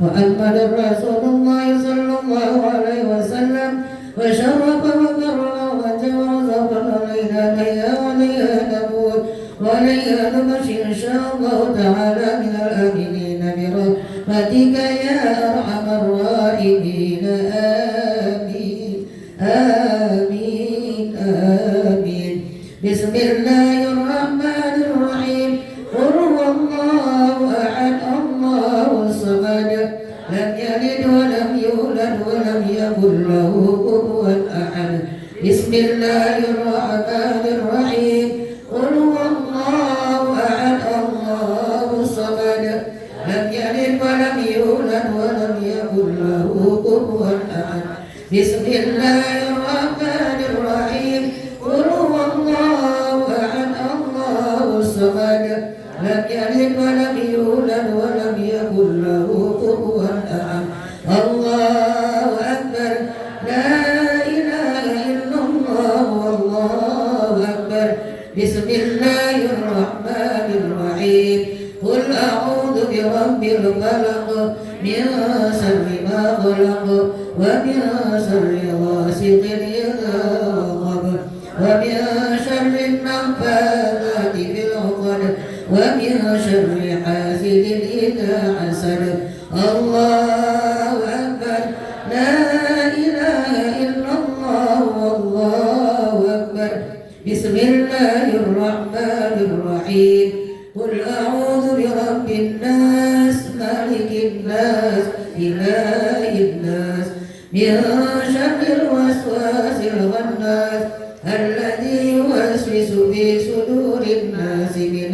محمد رسول الله صلى الله عليه وسلم وشرف وكرم وتواضع علينا عليها نموت وعليها نمشي إن شاء الله تعالى من الآمنين برحمتك يا أرحم الراحمين آمين آمين آمين بسم الله الرحمن الرحيم قل هو الله أحد الله الصمد لم يلد ولم يولد ولم يكن له كفوا أحد بسم الله الرحمن الرحيم قل هو الله أحد الله الصمد لم يلد ولم يولد ولم يكن له كفوا أحد بسم الله الرحمن الرحيم قل هو الله أحد الله الصمد لم يلد ولم يولد ولم يكن له كفوا أحد الله أكبر لا إله إلا الله والله أكبر بسم الله الرحمن الرحيم قل أعوذ برب الفلق من شر ما خلق ومن شر غاسق إذا وقب ومن شر النفاثات في العقد ومن شر حاسد إذا حسد الله أكبر لا إله إلا الله والله أكبر بسم الله الرحمن الرحيم قل أعوذ برب الناس مالك الناس إله الناس من شر الوسواس الخناس الذي يوسوس في صدور الناس من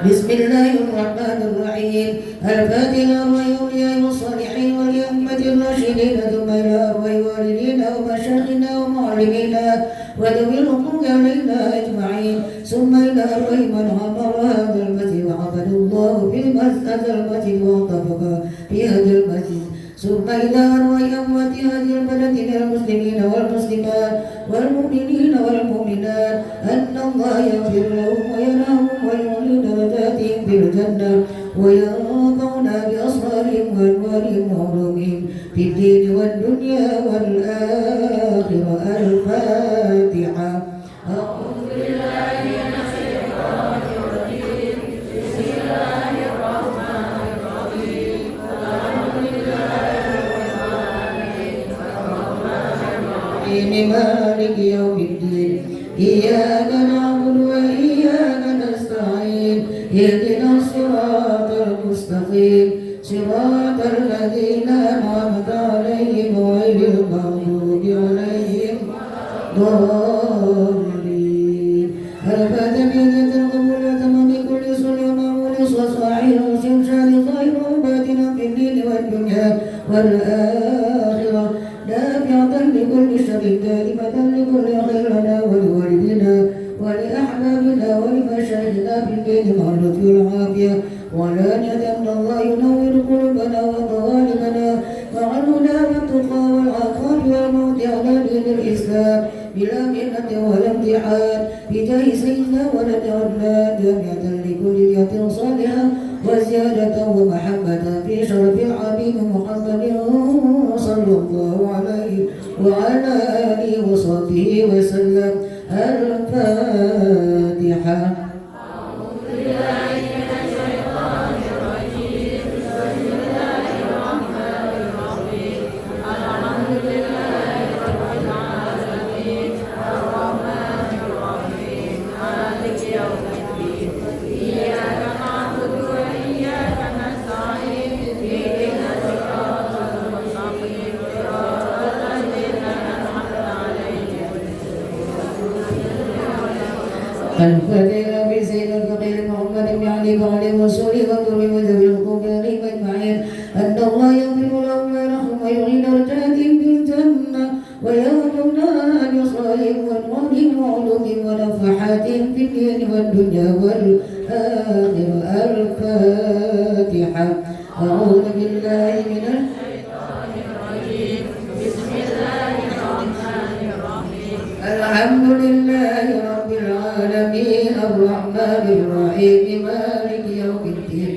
بسم الله الرحمن الرحيم الفاتحة والأولياء والصالحين والأئمة الراشدين ثم إلى أرواح والدينا ومشايخنا ومعلمينا وذوي الحقوق علينا أجمعين ثم إلى أرواح من عمر هذا المسجد وعبد الله في هذا المسجد واتفق في هذا المسجد ثم إلى أرواح أموات هذه البلد من المسلمين والمسلمات والمؤمنين والمؤمنات أن الله يغفر لهم ويرحمهم ويعلي درجاتهم في الجنة وينفعنا بأسرارهم وأنوارهم وعلومهم في الدين والدنيا والآخرة الفاتحة. أعوذ بالله من الشيطان الرجيم بسم الله الرحمن الرحيم الحمد لله مالك يوم الدين إياك نعبد وإياك نستعين اهدنا الصراط المستقيم صراط الذين أنعمت عليهم غير المغضوب عليهم ضالين الفاتحة القبول وتمام كل سنة ومولس وصاحب وشمشاد خير وباطنا في الدين والدنيا والآخرة نافعة لكل شر دائمة لكل خير لنا ولوالدنا ولأحبابنا ولمشايخنا في الدين مع اللطف والعافية ولا ندمنا الله ينور قلوبنا وظالمنا مع الهدى والتقى والعفاف والموت على دين الإسلام بلا محنة ولا امتحان بجاه سيدنا ولد عدنان جامعة لكل نية صالحة وزيادة ومحبة في شرف الحبيب محمد صلى الله عليه وعلى آله وصحبه وسلم. الفاتحة. أعوذ بالله من الشيطان الرجيم بسم الله الفاتحة في سيد الفقير محمد بن علي وعلى الرسول والدر وذوي الحقوق عليهم أجمعين أن الله يغفر لهم ويرحم ويعين درجاتهم بالجنة ويرحمنا بصالحهم وأنوارهم وعلومهم ونفحاتهم في الدين والدنيا والآخرة. الفاتحة. أعوذ بالله من الشيطان الرجيم. بسم الله الرحمن الرحيم. الحمد لله رب العالمين الرحمن الرحيم مالك يوم الدين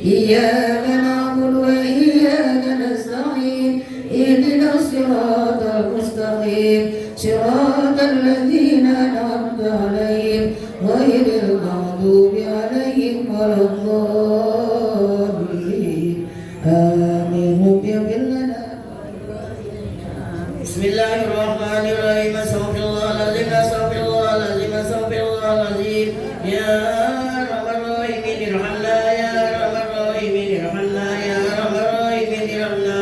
إياك نعبد وإياك نستعين اهدنا الصراط المستقيم صراط الذين أنعمت عليهم غير المغضوب عليهم ولا الضالين آمين. رب اغفر لنا. بسم الله الرحمن الرحيم. استغفر الله العظيم استغفر الله العظيم استغفر الله العظيم. يا أرحم الراحمين ارحمنا يا أرحم الراحمين ارحمنا يا أرحم الراحمين ارحمنا.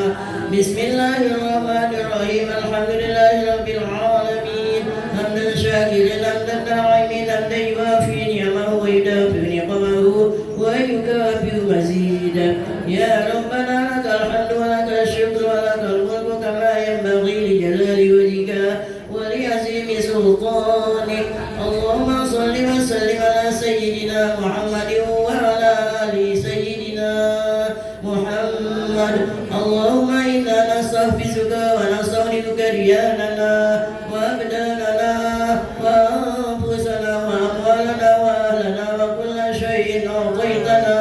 بسم الله الرحمن الرحيم. الحمد لله رب العالمين حمدا شاكرا حمدا داعما حمدا يوافي نعمه ويدافع نقمه ويكافئ مزيدا. يا ربنا لك الحمد ولك الشكر ولك الملك كما ينبغي لجلال وجهك ولعظيم سلطانك. اللهم صل وسلم على سيدنا محمد وعلى آل سيدنا محمد. اللهم إنا نستحفظك ونستغفرك رياننا وأبداننا وأنفسنا وأموالنا وأهلنا وكل شيء أعطيتنا.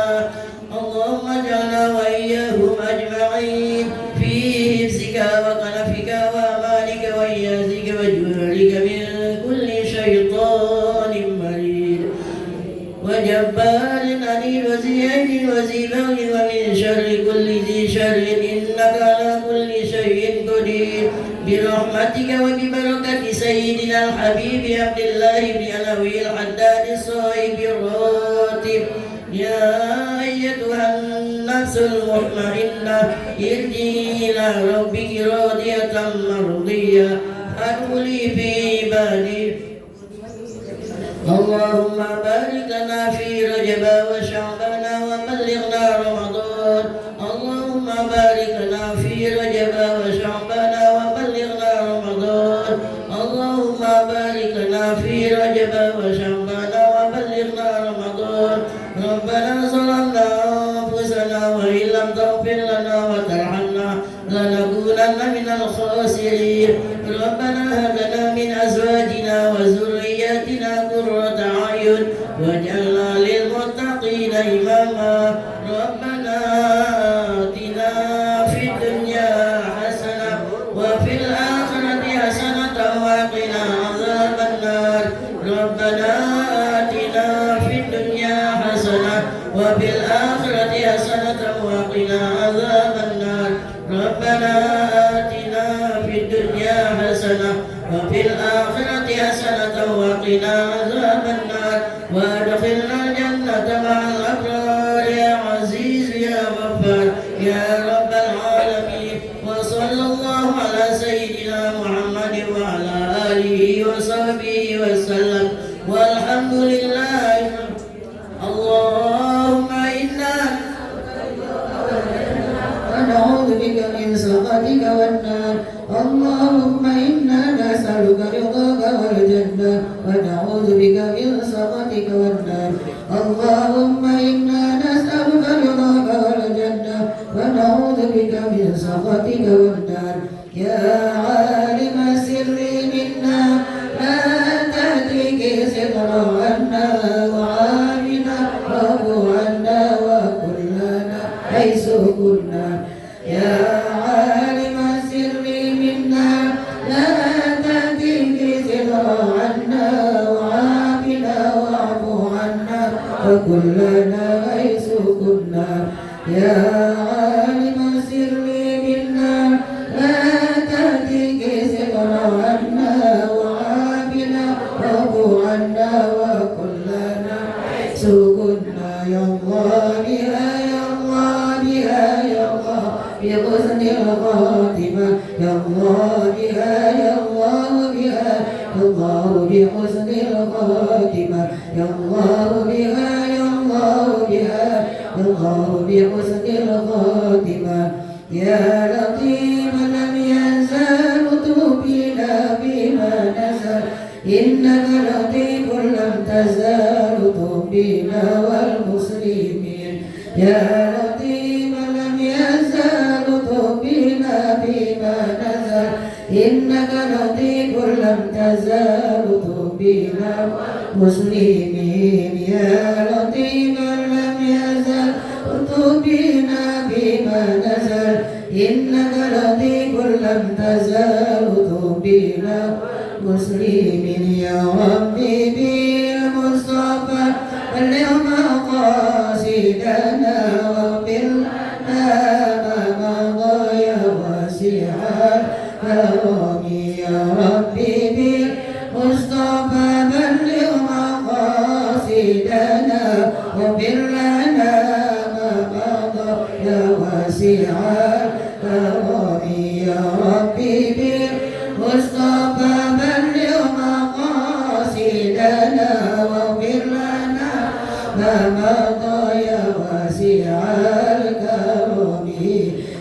اللهم اجعلنا وإياهم أجمعين في حفظك وكنفك وأمانك وإياذك وجوارك من كل شيطان مريد وجبار عنيد وذي عين وذي بغي ومن شر كل ذي شر إنك على كل شيء قدير. برحمتك وببركة سيدنا الحبيب عبد الله بن علوي الحداد الصائب الراتب. يا أيتها النفس المطمئنة ارجعي إلى ربك راضية مرضية فادخلي في عبادي. اللهم بارك لنا في رجب وشعبان وبلغنا رمضان. اللهم بارك لنا في رجب وشعبان وبلغنا رمضان. اللهم بارك لنا في رجب وشعبان وبلغنا رمضان. ربنا ظلمنا أنفسنا وإن لم تغفر لنا وترحمنا لنكونن من الخاسرين. ربنا هب لنا من أزواجنا وذرياتنا قرة أعين واجعلنا للمتقين إماما. ربنا آتنا في الدنيا حسنة وفي الآخرة حسنة وقنا عذاب النار. ربنا آتنا في الدنيا حسنة وفي الآخرة حسنة وقنا عذاب النار. ربنا آتنا في الدنيا حسنة وفي الآخرة حسنة وقنا عذاب النار وادخلنا الجنة مع الأبرار يا عزيز يا غفار يا رب العالمين. وصلى الله على سيدنا محمد وعلى آله وصحبه وسلم والحمد لله. اللهم إنا ونعوذ بك من سخطك والنار. اللهم إنا نسألك رضاك والجنة ونعوذ بك من سخطك والنار. اللهم إنا نسألك رضاك والجنة ونعوذ بك من سخطك والنار. يا عالم السر منا لا تهتك ستر عنا وعافنا واعف عنا وكلنا حيث كنا. يا عالم السر منا لا تهتك ستر عنا وعافنا واعف عنا وكلنا حيث كنا. يا عالم السر منا لا تهتك ستر عنا وعافنا واعف عنا وكلنا حيث كنا. يا الله بها يا الله بها يا الله بحسن الخاتمة. يا الله بها يا الله بها الله بحسن الخاتمة يا الله بها يا الله بها يا الله بحسن الخاتمة يا لطيفا لم يزال بنا بما نزل إنك لطيف لم تزال بنا والمسلمين يا لطيفا لم يزال بنا بما نزل إنك لطيف لم تزال بنا والمسلمين يا لطيفا لم يزال بنا بما نزل إنك لطيف لم تزال بنا مسلمين يا ربي بالمصطفى بلغ مقاصدنا واغفر لنا ما مضى يا واسع الكرم يا ربي بالمصطفى بلغ مقاصدنا واغفر لنا ما مضى يا واسع الكرم يا ربي بالمصطفى بلغ مقاصدنا واغفر لنا ما مضى يا واسع الكرم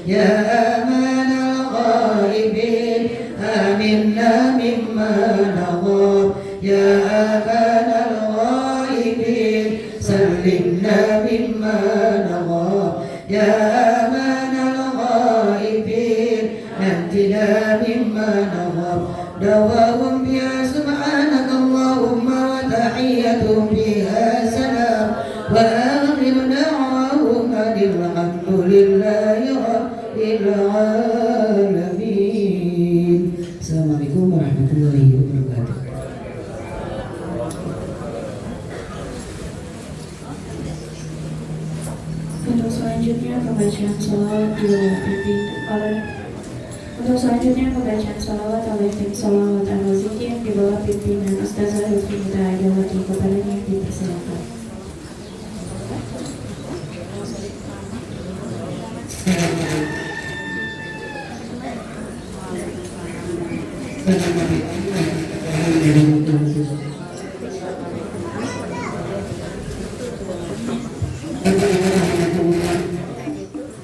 يا أمان الغائبين آمنا مما نغاب يا أمان الغائبين سلمنا مما نغاب يا أمان الغائبين نجنا مما نغاب دواهم بها سبحانك اللهم وتحيتهم بها سلام وآخر دعواهم أن الحمد لله رب العالمين. Assalamualaikum warahmatullahi wabarakatuh. Untuk selanjutnya pembacaan salawat dipimpin oleh tim salawat al-Zikir di bawah pimpinan Ustazah Lutfi Hidayati kepadanya dipersilakan.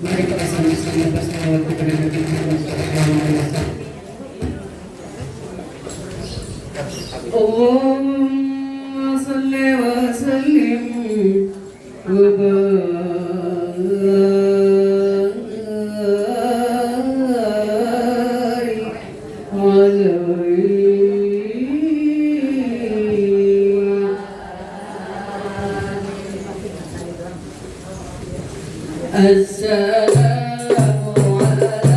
Mari kita sama-sama bersalawat kepada Nabi Muhammad SAW. Allahumma salli wa sallim wa barik alaihi. Assalamu alaikum.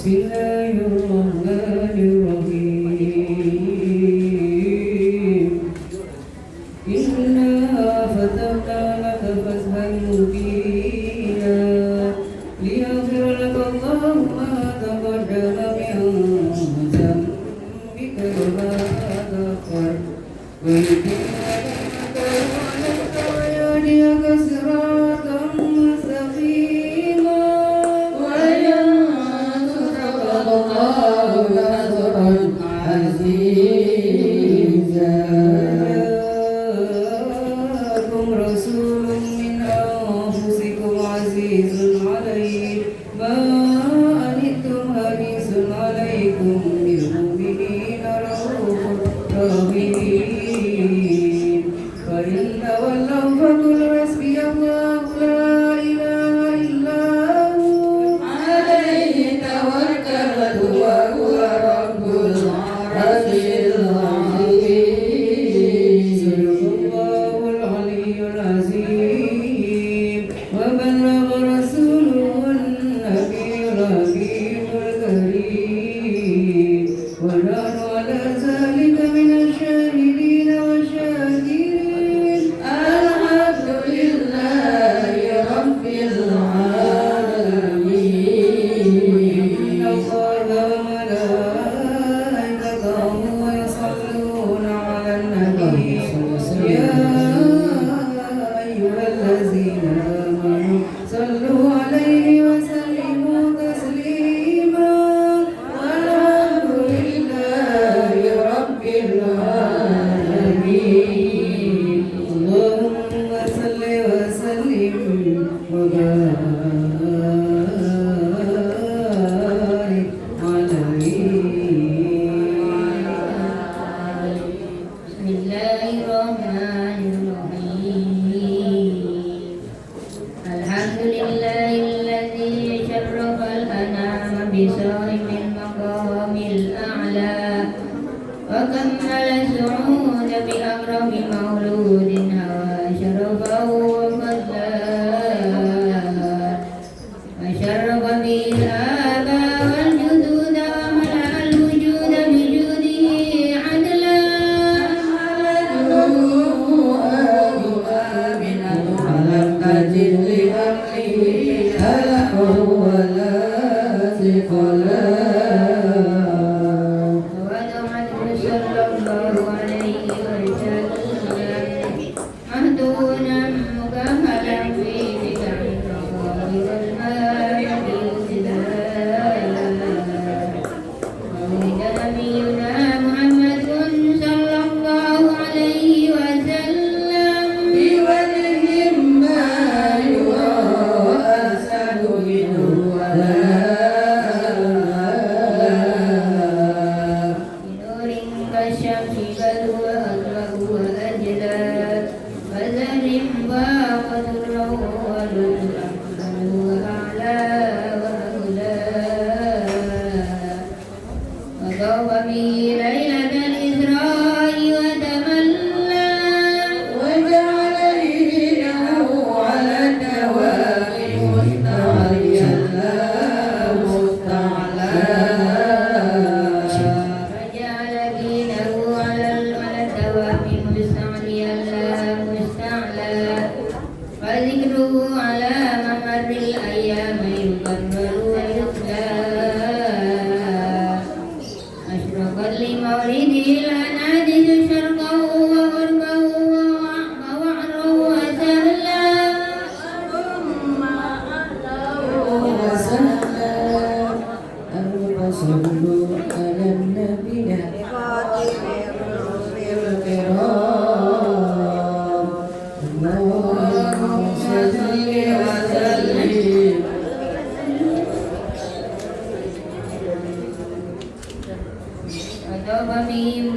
Bismillahirrahmanirrahim. Inna fatahna laka fathan mubina liyaghfir laka Allahu ma taqaddama min dhanbika wa ma ta'akhkhar wa yutimma ni'matahu 'alayka wa yahdiyaka siratan mustaqima wa yansuraka Allahu nasran 'azizan. رسول من أنفسكم عزيز عليه ما عنتم حريص عليكم بالمؤمنين رؤوف رحيم فإن تولوا فقل حسبي الله لا إله إلا هو عليه توكلت وهو رب العرش العظيم. صدق الله العلي العظيم وبلغ رسوله النبي الحكيم الكريم ونحن على ذلك من الشاهدين والشاكرين. الحمد لله رب العالمين. إن الله وملائكته يصلون على النبي يا أيها الذين آمنوا صلوا عليه وسلموا تسليما والحمد لله رب العالمين. اللهم صل وسلم وبارك عليه. بسم الله الرحمن الرحيم. الحمد لله الذي شرف الأنام بصائم المقام الأعلى وكمل السعود بأكرم مولود هوى شرفه وفضله وشرف به الآباء والجدود وملأ الوجود بجوده عدلا. ودعته صلى الله عليه وسلم مهدونا مكهلا في بدع الرقاب والمال الابتداء. ولد نبينا محمد صلى الله عليه وسلم بوجه ما يرى وأسعد منه بنور كالشمس بل هو أطلق وأجلى وزهر ضاق ذره ولؤلؤ بل هو أعلى وأولى. وطاف به ليلة الإسراء وتملى وجعل دينه على الدوام مستعليا لا مستعلى. وجعل دينه على الدوام مستعليا لا مستعلى. وذكره على ممر الأيام يكرر ويتلى. أشرقا لمولده الأنادل شرقا وغربا ووعرا وسهلا. صلوا على النبي الكرام. اللهم صل وسلم. وطاف بهم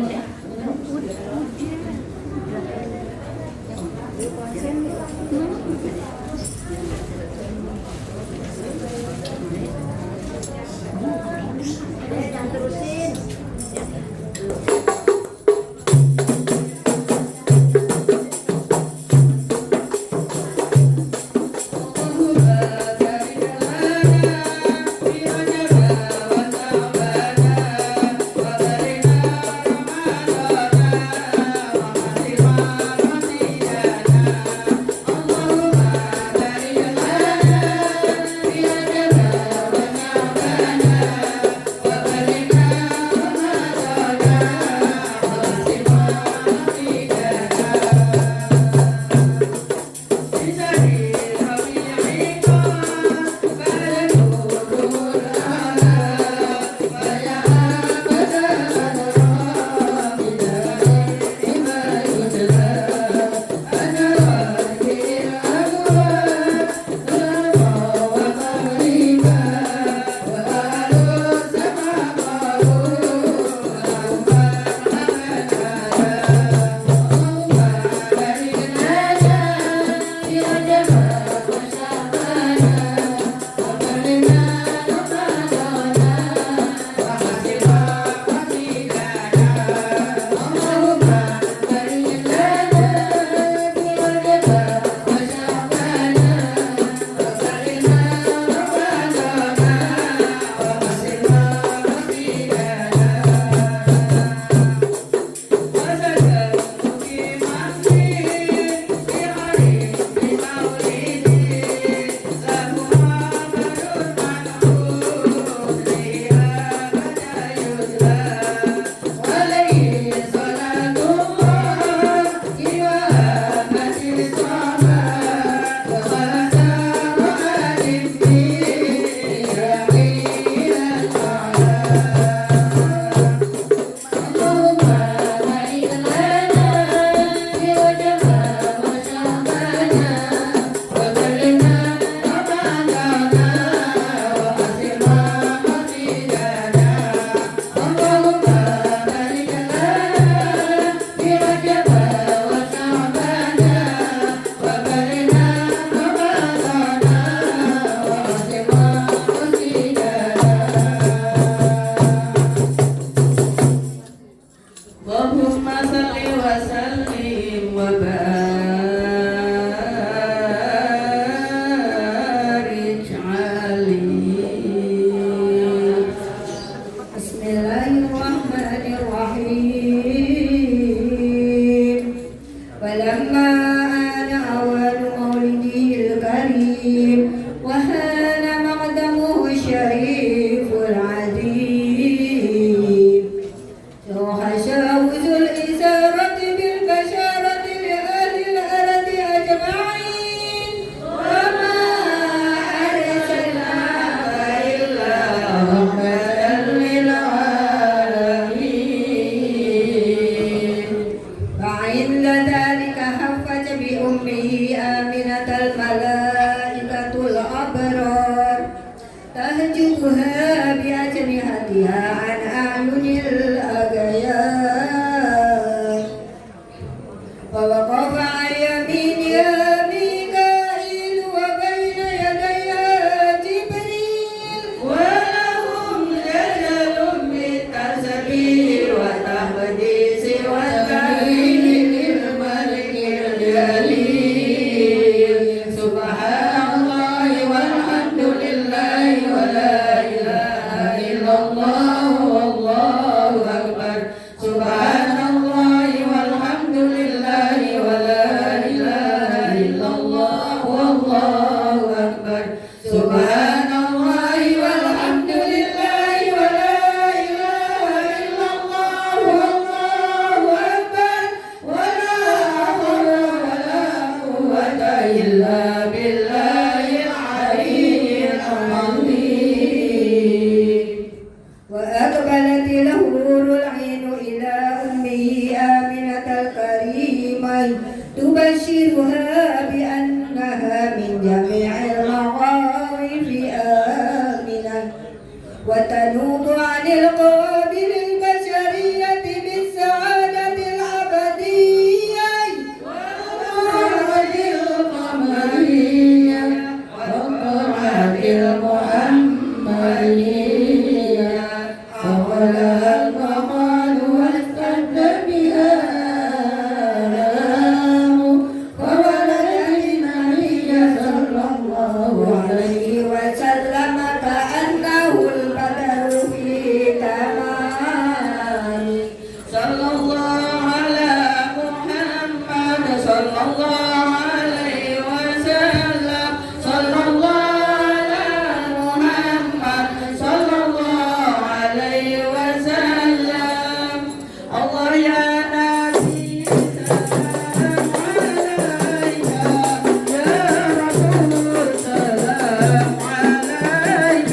العديد وحشاه ذو الإثارة بالبشارة لأهل الأرض أجمعين وما أرسلناك إلا رحمة للعالمين فعند ذلك حفت بأمه آمنة الملائكة الأبرار تهجبها بأجنحتها عن أعين الأغيار فوقف عن يمينها ميكائيل وبين يديها جبريل ولهم جدل بالتسبيح والتقديس والتهليل للملك الجليل سبحان الله والحمد لله ولا إله إلا الله والله أكبر سبحان الله والحمد لله ولا إله إلا الله والله أكبر سبحان الله والحمد لله ولا إله إلا الله والله أكبر ولا حول ولا قوة إلا بالله العلي العظيم وأقبلت الحور العين إلى أمه آمنة الكريمة تبشرها بأنها من جميع المخاوف آمنة وتنوب عن القوابل البشرية بالسعادة الأبدية والرحمة القمرية والطاعة المحمدية أولها المقال واستد بها آلام فولدت النبي صلى الله عليه وسلم كأنه البدر في تمام صلى الله على محمد صلى الله عليه وسلم صلى الله على محمد صلى الله عليه وسلم الله يا نبي سلام عليك يا رسول سلام عليك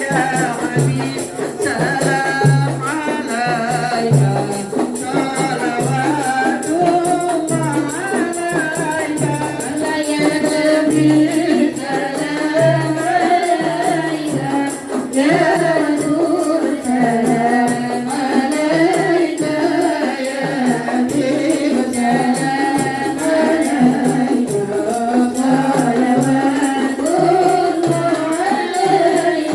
يا حبيب سلام عليك صلوات الله عليك يا نبي سلام عليك يا رسول سلام عليك يا حبيب سلام عليك صلوات الله عليك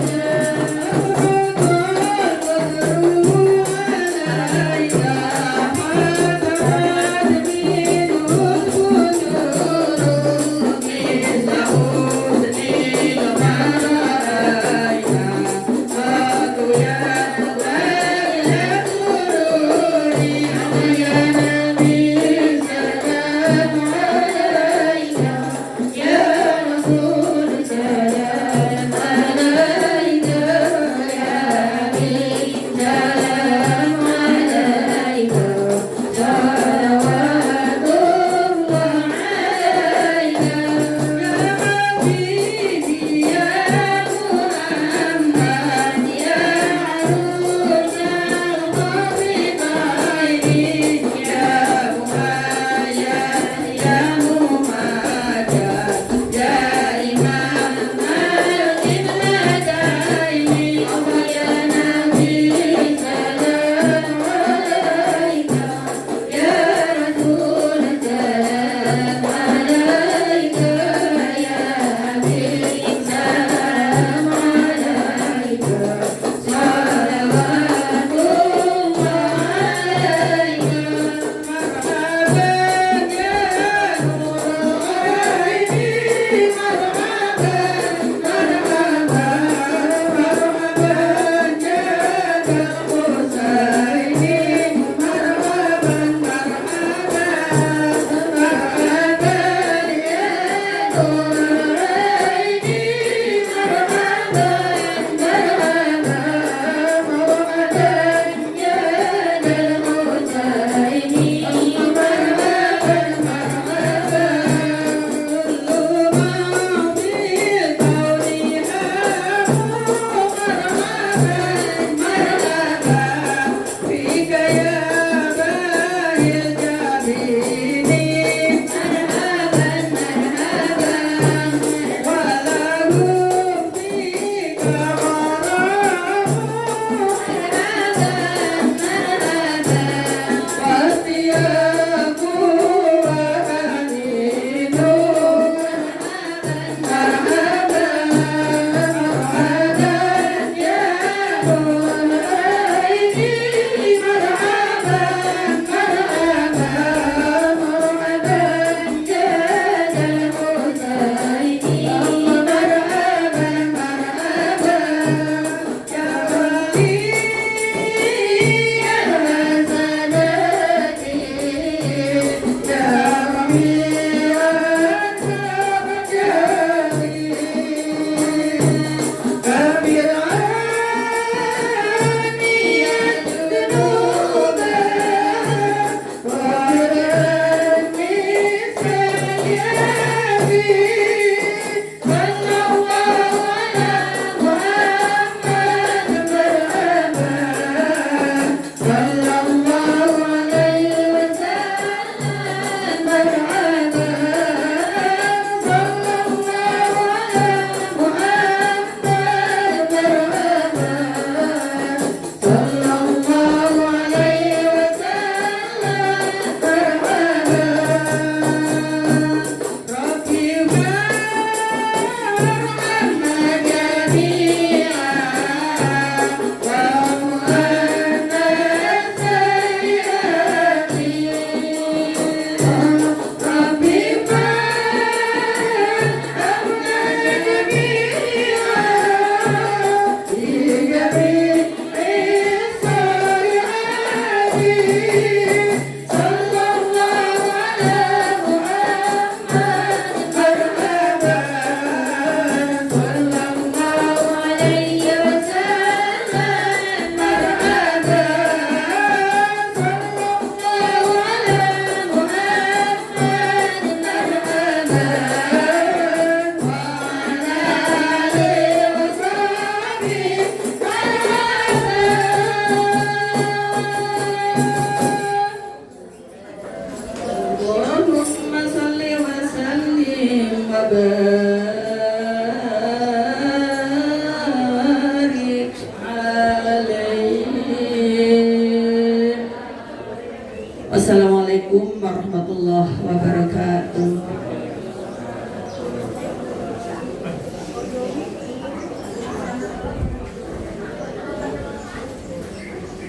Assalamualaikum warahmatullahi wabarakatuh.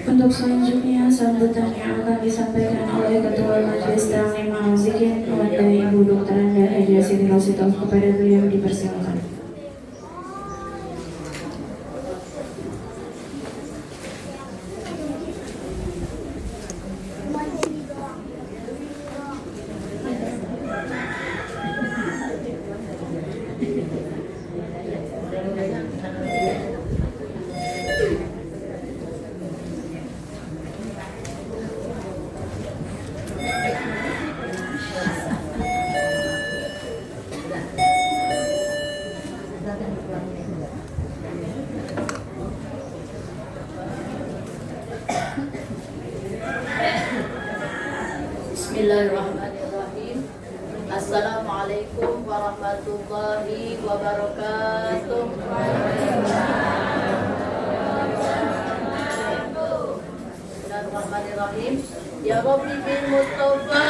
Untuk selanjutnya, sambutan yang akan disampaikan oleh Ketua Majelis Taklim Al-Zikir kepada Ibu Dr. Anda Haja Siti Rositoh, kepada beliau dipersilakan. Bismillahirrahmanirrahim. Assalamualaikum warahmatullahi wabarakatuh. Bismillahirrahmanirrahim. Ya Rabbi bil Mustafa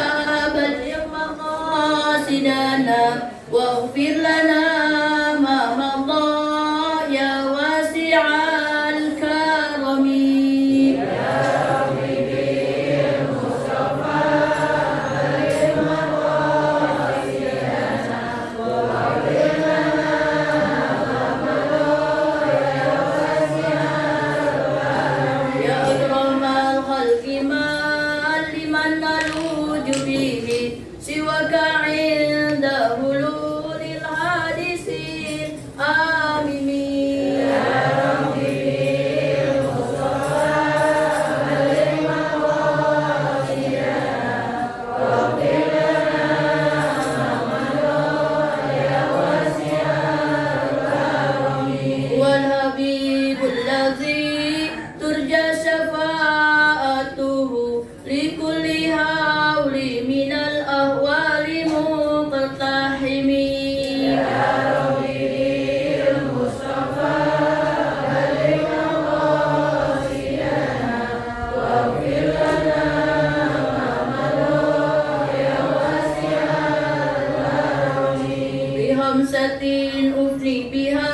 balligh maqasidana waghfir lana ma madha ya wasi'al karami. Hamsatin ufri biha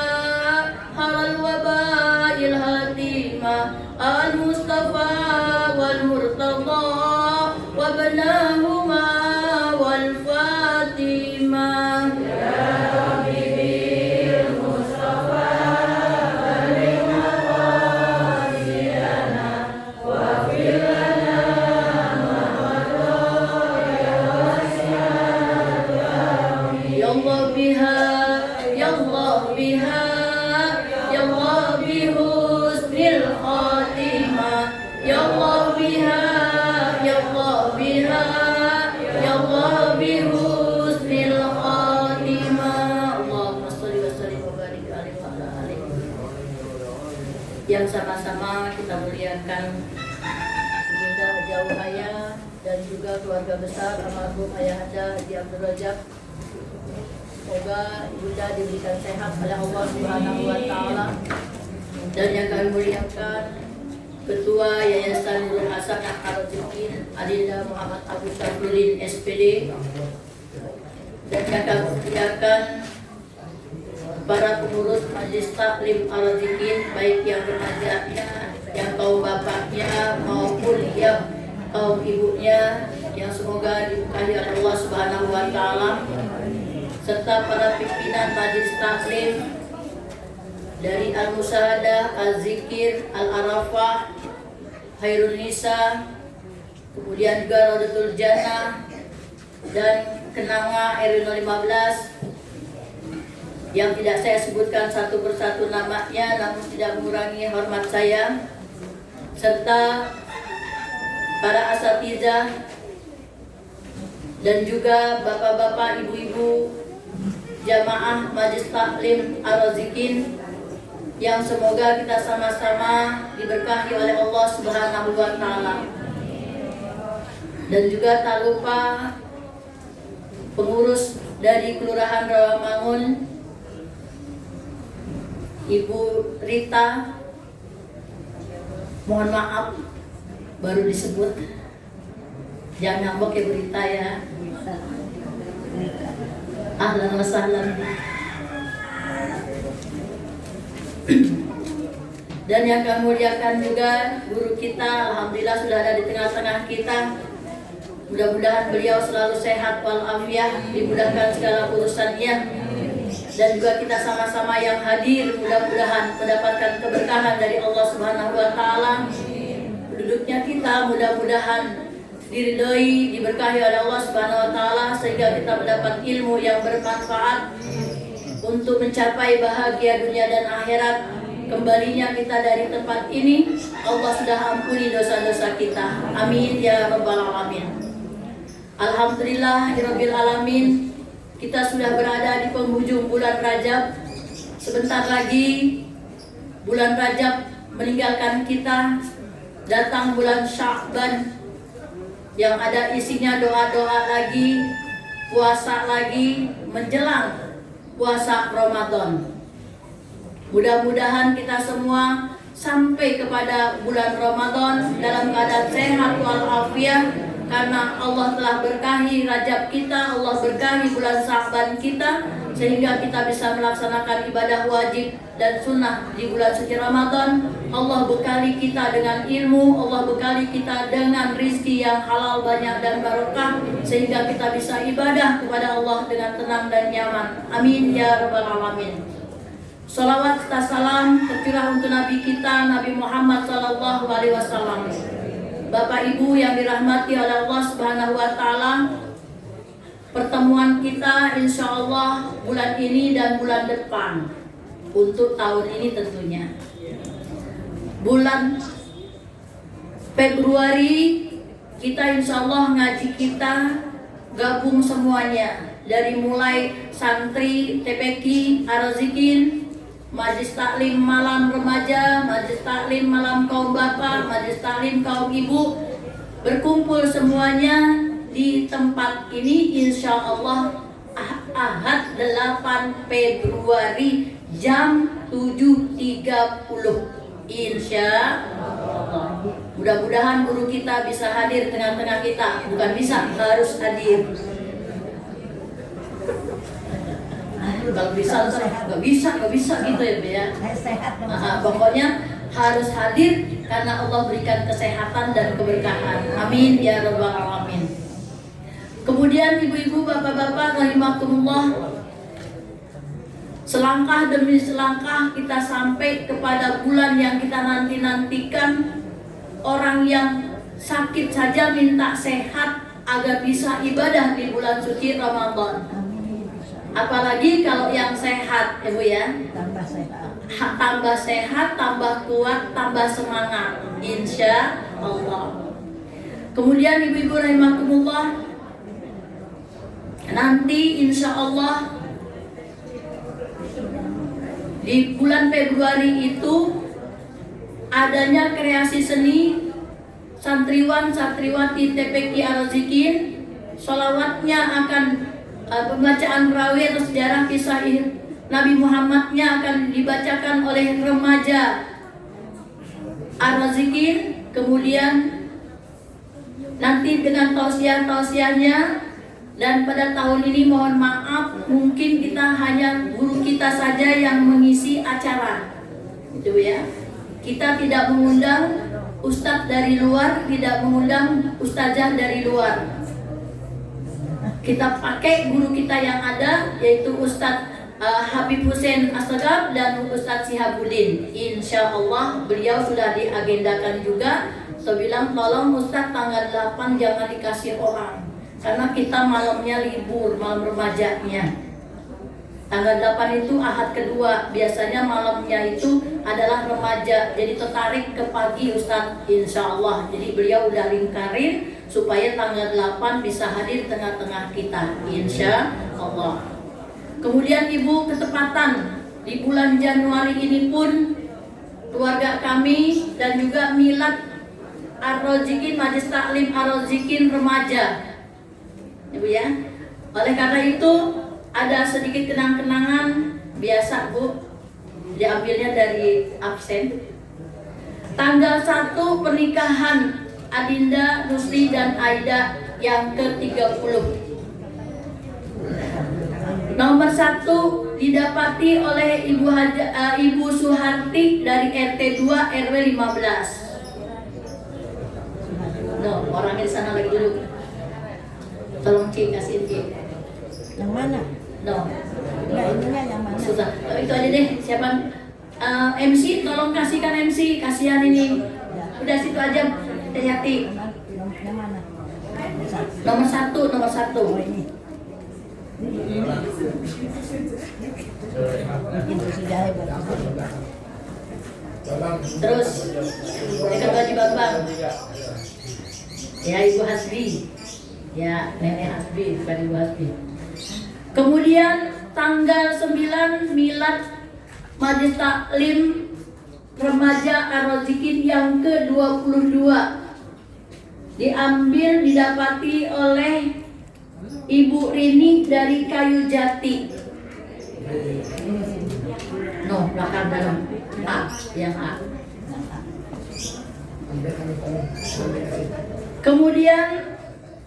haral wabail hatimah al-Mustafa wal Murtada wa banahuma wal Fatimah. Ya Rabbi bil Mustafa balligh maqasidana wa fir lana ma madha ya wasi'al karami. Ya Allah biha, ya Allah biha, ya Allah bihusnil khatimah. Ya Allah biha, ya Allah biha, ya Allah bihusnil khatimah. Allahumma sholli wa sallim wa barik alaihi wa ala alihi. Yang sama-sama kita muliakan Ibunda Haji Auhaya dan juga keluarga besar almarhum Ayahanda Haji Abdul Rajab. Semoga Ibunda diberikan sehat oleh Allah Subhanahu wa taala. Dan yang kami muliakan Ketua Yayasan Nurul Hasanah Ar-Razikin Adinda Muhammad Abu Syafruddin SPD. Dan yang kami muliakan para pengurus Majelis Taklim Ar-Razikin, baik yang remaja-nya, yang kaum bapaknya maupun yang kaum ibunya, yang semoga diberkahi oleh Allah Subhanahu wa taala, serta para pimpinan Majelis Taklim dari Al-Musyahadah, Al-Zikir, Al-Arafah, Hairun Nisa, kemudian juga Raudatul Jannah dan Kenanga RW 015 yang tidak saya sebutkan satu persatu namanya, namun tidak mengurangi hormat saya, serta para asatizah dan juga bapak-bapak, ibu-ibu jamaah Majelis Taklim Ar-Razikin yang semoga kita sama-sama diberkahi oleh Allah Subhanahu wa taala. Dan juga tak lupa pengurus dari Kelurahan Rawamangun, Ibu Rita, mohon maaf baru disebut, Jangan ngambek ya berita ya. Ahlan wa sahlan. Dan yang kami muliakan juga guru kita, alhamdulillah sudah ada di tengah-tengah kita. Mudah-mudahan beliau selalu sehat walafiat, dimudahkan segala urusannya. Dan juga kita sama-sama yang hadir mudah-mudahan mendapatkan keberkahan dari Allah Subhanahu wa taala. Penduduknya kita mudah-mudahan diridhoi, diberkahi oleh Allah Subhanahu wa taala sehingga kita mendapat ilmu yang bermanfaat untuk mencapai bahagia dunia dan akhirat. Kembalinya kita dari tempat ini, Allah sudah ampuni dosa-dosa kita. Amin ya rabbal alamin. Alhamdulillah rabbil alamin. Kita sudah berada di penghujung bulan Rajab. Sebentar lagi bulan Rajab meninggalkan kita. Datang bulan Sya'ban yang ada isinya doa-doa lagi, puasa lagi, menjelang puasa Ramadan. Mudah-mudahan kita semua sampai kepada bulan Ramadan dalam keadaan sehat walafiat, karena Allah telah berkahi Rajab kita, Allah berkahi bulan Sya'ban kita, sehingga kita bisa melaksanakan ibadah wajib dan sunnah di bulan suci Ramadan. Allah bekali kita dengan ilmu, Allah bekali kita dengan rizki yang halal, banyak dan barokah, sehingga kita bisa ibadah kepada Allah dengan tenang dan nyaman. Amin ya rabbal alamin. Salawat serta salam tercurah untuk Nabi kita, Nabi Muhammad sallallahu alaihi wasallam. Bapak Ibu yang dirahmati oleh Allah Subhanahu wa taala, pertemuan kita insya Allah bulan ini dan bulan depan, untuk tahun ini tentunya. Bulan Februari kita insya Allah ngaji kita gabung semuanya, dari mulai santri, TPQ, Ar-Razikin, Majelis Taklim Malam Remaja, Majelis Taklim Malam Kaum Bapak, Majelis Taklim Kaum Ibu, berkumpul semuanya di tempat ini insya Allah Ahad 8 Februari jam 7.30 insya Allah. Mudah-mudahan guru kita bisa hadir tengah-tengah kita. Bukan bisa, harus hadir. Kalau bisa, nggak bisa gitu ya, Be, ya. Pokoknya harus hadir karena Allah berikan kesehatan dan keberkahan. Amin ya rabbal alamin. Kemudian ibu-ibu, bapak-bapak rahimakumullah, selangkah demi selangkah kita sampai kepada bulan yang kita nanti-nantikan. Orang yang sakit saja minta sehat agar bisa ibadah di bulan suci Ramadan. Apalagi kalau yang sehat, Ibu ya. Tambah sehat, tambah kuat, tambah semangat, insya Allah. Kemudian ibu-ibu rahimakumullah, nanti insya Allah di bulan Februari itu adanya kreasi seni santriwan santriwati TPQ Ar-Razikin. Sholawatnya akan pembacaan perawi atau sejarah kisah Nabi Muhammadnya akan dibacakan oleh remaja Ar-Razikin. Kemudian nanti dengan tausiah-tausiahnya. Dan pada tahun ini mohon maaf, mungkin kita hanya guru kita saja yang mengisi acara, gitu ya. Kita tidak mengundang ustadz dari luar, tidak mengundang ustazah dari luar. Kita pakai guru kita yang ada, yaitu Ustadz Habib Hussein Astagab dan Ustadz Sihabuddin. Insya Allah beliau sudah diagendakan juga. Saya bilang tolong Ustadz tanggal 8 jangan dikasih orang, karena kita malamnya libur, malam remajanya. Tanggal 8 itu Ahad kedua, biasanya malamnya itu adalah remaja. Jadi tertarik ke pagi Ustadz, insya Allah. Jadi beliau udah lingkarin supaya tanggal 8 bisa hadir tengah-tengah kita, insya Allah. Kemudian Ibu, ketepatan di bulan Januari ini pun keluarga kami dan juga milad Ar-Razikin, Majelis Taklim Ar-Razikin remaja, Ibu ya. Oleh karena itu ada sedikit kenang-kenangan biasa, Bu, diambilnya dari absen. Tanggal 1 pernikahan Adinda, Nusri dan Aida yang ke-30. Nomor 1 didapati oleh Ibu Suharti dari RT 2 RW 15. No, orangnya di sana lagi duduk. Tolong Ci, kasihin Ci. Yang mana? No. Enggak, ininya yang mana? Susah. Itu aja deh. Siapa MC? Tolong kasihkan MC. Kasihan ini. Udah situ aja. Hati-hati. Yang mana? Nomor satu. Oh, ini. Itu sudah hebat. Terus dekat baju Bambang. Ya Ibu Hasbi. Ya Nenek Hasbi, bukan Ibu Hasbi. Kemudian tanggal 9 milad Majelis Taklim Remaja Ar-Razikin yang ke-22 didapati oleh Ibu Rini dari Kayu Jati. No, belakang dalam A, yang A. Kemudian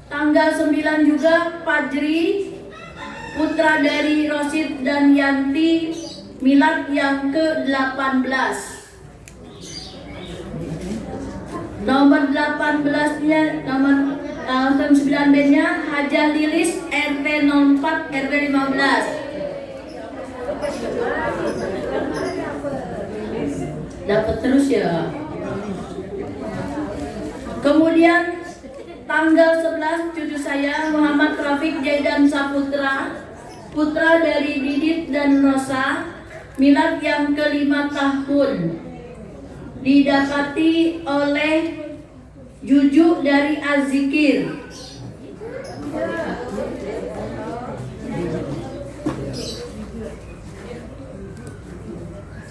tanggal 9 juga Fajri, putra dari Rosid dan Yanti, milad yang ke-18. Nomor 18-nya, nomor 9B-nya Hajah Lilis RT 04 RW 15. Dapat terus ya. Kemudian tanggal 11 cucu saya Muhammad Rafiq Jaidan Saputra, putra dari Didit dan Rosa, milad yang ke-5 tahun, didapati oleh Juju dari Azikir.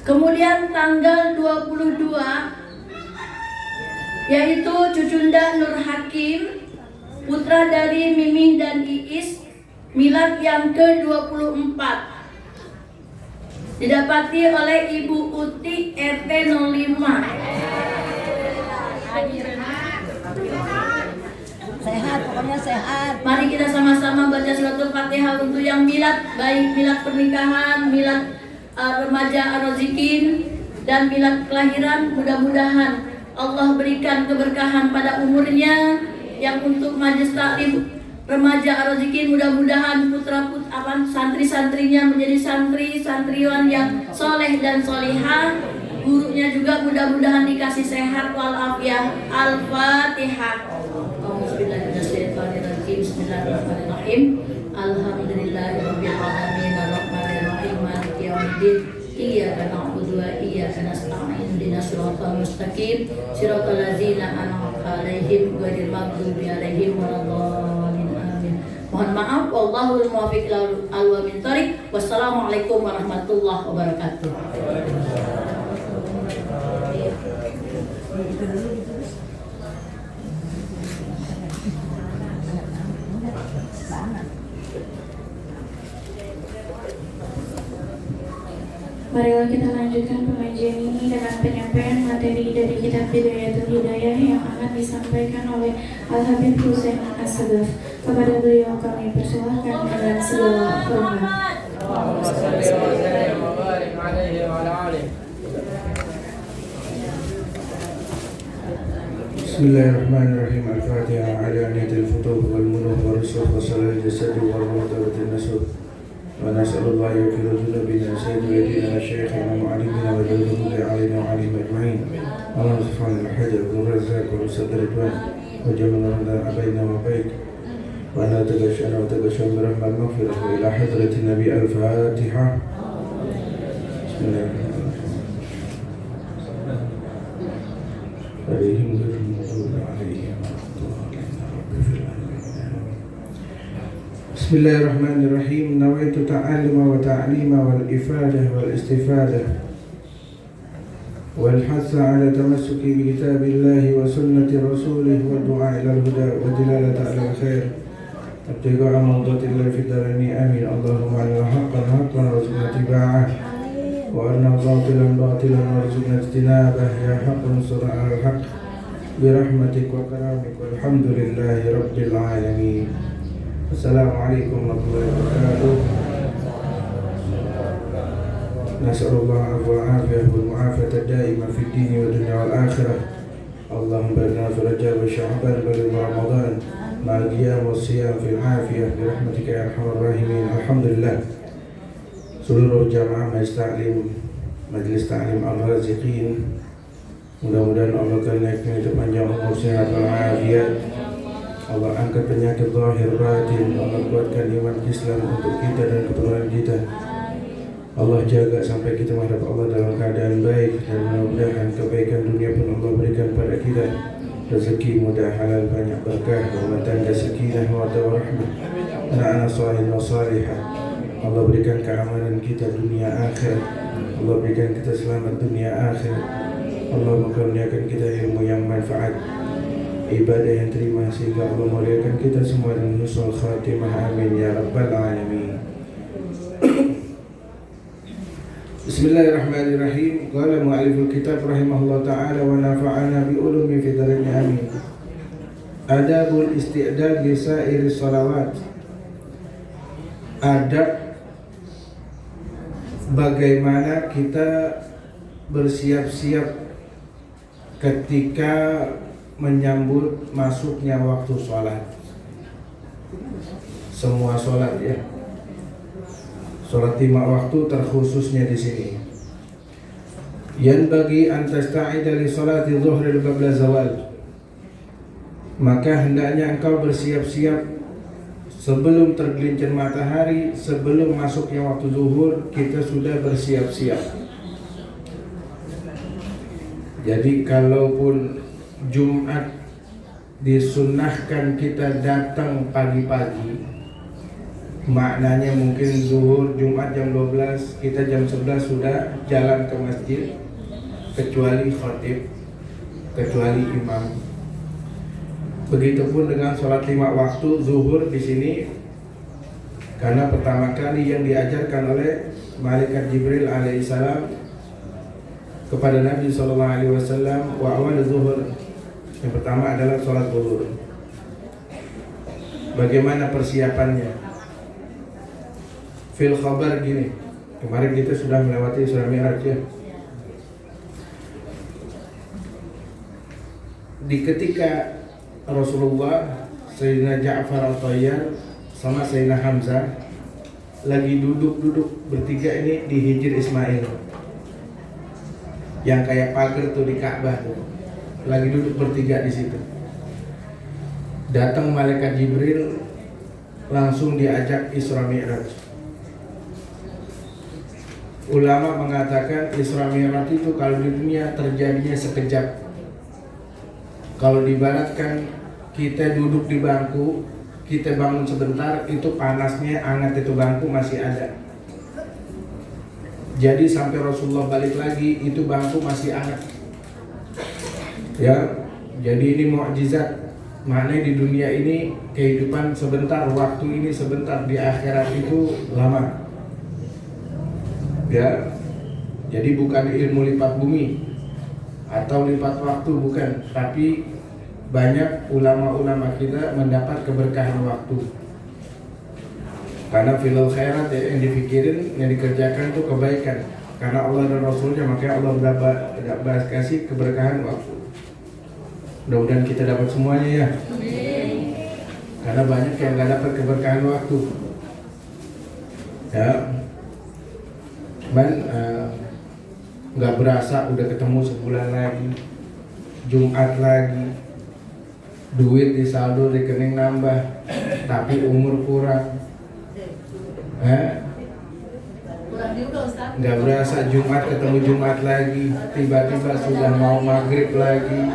Kemudian tanggal 22 yaitu Cucunda Nur Hakim, putra dari Mimi dan Iis, milad yang ke-24, didapati oleh Ibu Uti RT 05. Sehat, pokoknya sehat. Mari kita sama-sama baca suratul Fatihah untuk yang milad, baik milad pernikahan, milad remaja Ar-Razikin, dan milad kelahiran. Mudah-mudahan Allah berikan keberkahan pada umurnya. Yang untuk Majelis Taklim Remaja Ar-Razikin, mudah-mudahan santri-santrinya menjadi santriwan yang soleh dan solihah. Gurunya juga mudah-mudahan dikasih sehat walafiat. Al-Fatihah. Bismillahirrahmanirrahim. Alhamdulillahirabbil alamin arrahmanirrahim maliki yaumiddin. Iyyaka na'budu wa iyyaka nasta'in ihdinas siratal mustaqim siratal ladzina an'amta 'alaihim ghairil maghdubi 'alaihim waladdallin. Amin. Mohon maaf, wallahul muwaffiq ila al-aqwamit thoriq. Wassalamualaikum warahmatullahi wabarakatuh. Marilah kita lanjutkan pengajian ini dengan penyampaian materi dari kitab Bidayatul Hidayah yang akan disampaikan oleh Al-Habib Husain As-Sagaf. Kepada beliau kami persilahkan dengan segala hormat. Bismillahirrahmanirrahim. Al-Fatihah ala niyatil futuh wal munuh wa rusukh wa salal jasad wa rawdatin nasub. ونسأل الله يغفر ذنوبنا سيد ولدينا وشيخنا ومعلمنا وجل علينا وعليهم أجمعين. اللهم صل على الحجر والرزاق والمسد الرضوان وجمعنا بيننا وبينك وأنا تغشانا وتغشى برحمة المغفرة وإلى حضرة النبي. الفاتحة. بسم الله الرحمن الرحيم. عليهم غير المغضوب عليهم بسم الله الرحمن الرحيم. نويت تعلم وتعليم والإفادة والاستفادة والحث على تمسك بكتاب الله وسنة رسوله والدعاء إلى الهدى والدلالة على الخير ابتغاء مرضات الله في الدارين. آمين. اللهم أرنا حقا حقا وارزقنا اتباعه وأرنا باطلا باطلا وارزقنا اجتنابه. يا حق انصر على الحق برحمتك وكرامك والحمد لله رب العالمين. السلام عليكم ورحمة الله وبركاته. نسأل الله العفو والعافية والمعافاة الدائمة في الدين والدنيا والآخرة. اللهم بارك في رجب وشعبان بلغ رمضان مع القيام والصيام في العافية برحمتك يا أرحم الراحمين. Alhamdulillah, seluruh jamaah Majelis Ta'lim Al-Raziqin, mudah-mudahan Allah karuniakan hidup panjang, umur sehat walafiat. Allah angkat penyakit zahir batin, Allah kuatkan iman Islam untuk kita dan keturunan kita. Allah jaga sampai kita menghadap Allah dalam keadaan baik, dan mudah-mudahan kebaikan dunia pun Allah berikan pada kita. Rezeki mudah, halal, banyak berkah, rumah tangga sakinah, mawaddah warahmah, anak-anak salih wa salihah. Allah berikan keamanan kita dunia akhirat. Allah berikan kita selamat dunia akhirat. Allah mengaruniakan kita ilmu yang manfaat, ibadah yang terima, sehingga Allah muliakan kita semua dengan husnul khatimah. Amin ya rabbal alamin. Bismillahirrahmanirrahim. Qala mu'alliful kitab rahimahullah ta'ala wa nafa'ana bi ulumi fi darin amin. Adabul isti'dad li sa'iri salawat. Adab bagaimana kita bersiap-siap ketika menyambut masuknya waktu sholat. Semua sholat ya. Sholat 5 waktu terkhususnya di sini. Yanbaghi an tasta'ida li sholati dhuhri qabla zawal. Maka hendaknya engkau bersiap-siap sebelum tergelincir matahari, sebelum masuknya waktu zuhur, kita sudah bersiap-siap. Jadi kalaupun Jumat disunnahkan kita datang pagi-pagi, maknanya mungkin zuhur Jumat jam 12, kita jam 11 sudah jalan ke masjid, kecuali khatib, kecuali imam. Begitupun dengan sholat 5 waktu zuhur di sini, karena pertama kali yang diajarkan oleh malaikat Jibril alaihissalam kepada Nabi SAW, wa awal zuhur, yang pertama adalah sholat zuhur. Bagaimana persiapannya? Fil khabar gini, kemarin kita sudah melewati Isra Mi'raj ya. Di ketika Rasulullah, Sayyidina Ja'far Al-Tayyar sama Sayyidina Hamzah lagi duduk-duduk bertiga ini di Hijr Ismail, yang kayak pagar tuh di Ka'bah tuh. Lagi duduk bertiga di situ. Datang malaikat Jibril, langsung diajak Isra Mi'raj. Ulama mengatakan Isra Mi'raj itu kalau di dunia terjadinya sekejap. Kalau diibaratkan kita duduk di bangku, kita bangun sebentar, itu panasnya, hangat itu bangku masih ada. Jadi sampai Rasulullah balik lagi, itu bangku masih hangat. Ya, jadi ini mukjizat. Maknanya di dunia ini kehidupan sebentar, waktu ini sebentar, di akhirat itu lama. Ya, jadi bukan ilmu lipat bumi atau lipat waktu, bukan, tapi banyak ulama-ulama kita mendapat keberkahan waktu. Karena filal khairat yang dipikirin, yang dikerjakan itu kebaikan. Karena Allah dan Rasulnya, makanya Allah dapat kasih keberkahan waktu. Mudah-mudahan kita dapat semuanya ya. Karena banyak yang nggak dapat keberkahan waktu. Ya, nggak berasa udah ketemu sebulan lagi, Jumat lagi, duit di saldo rekening nambah, tapi umur kurang. Nggak berasa Jumat ketemu Jumat lagi, tiba-tiba sudah mau maghrib lagi.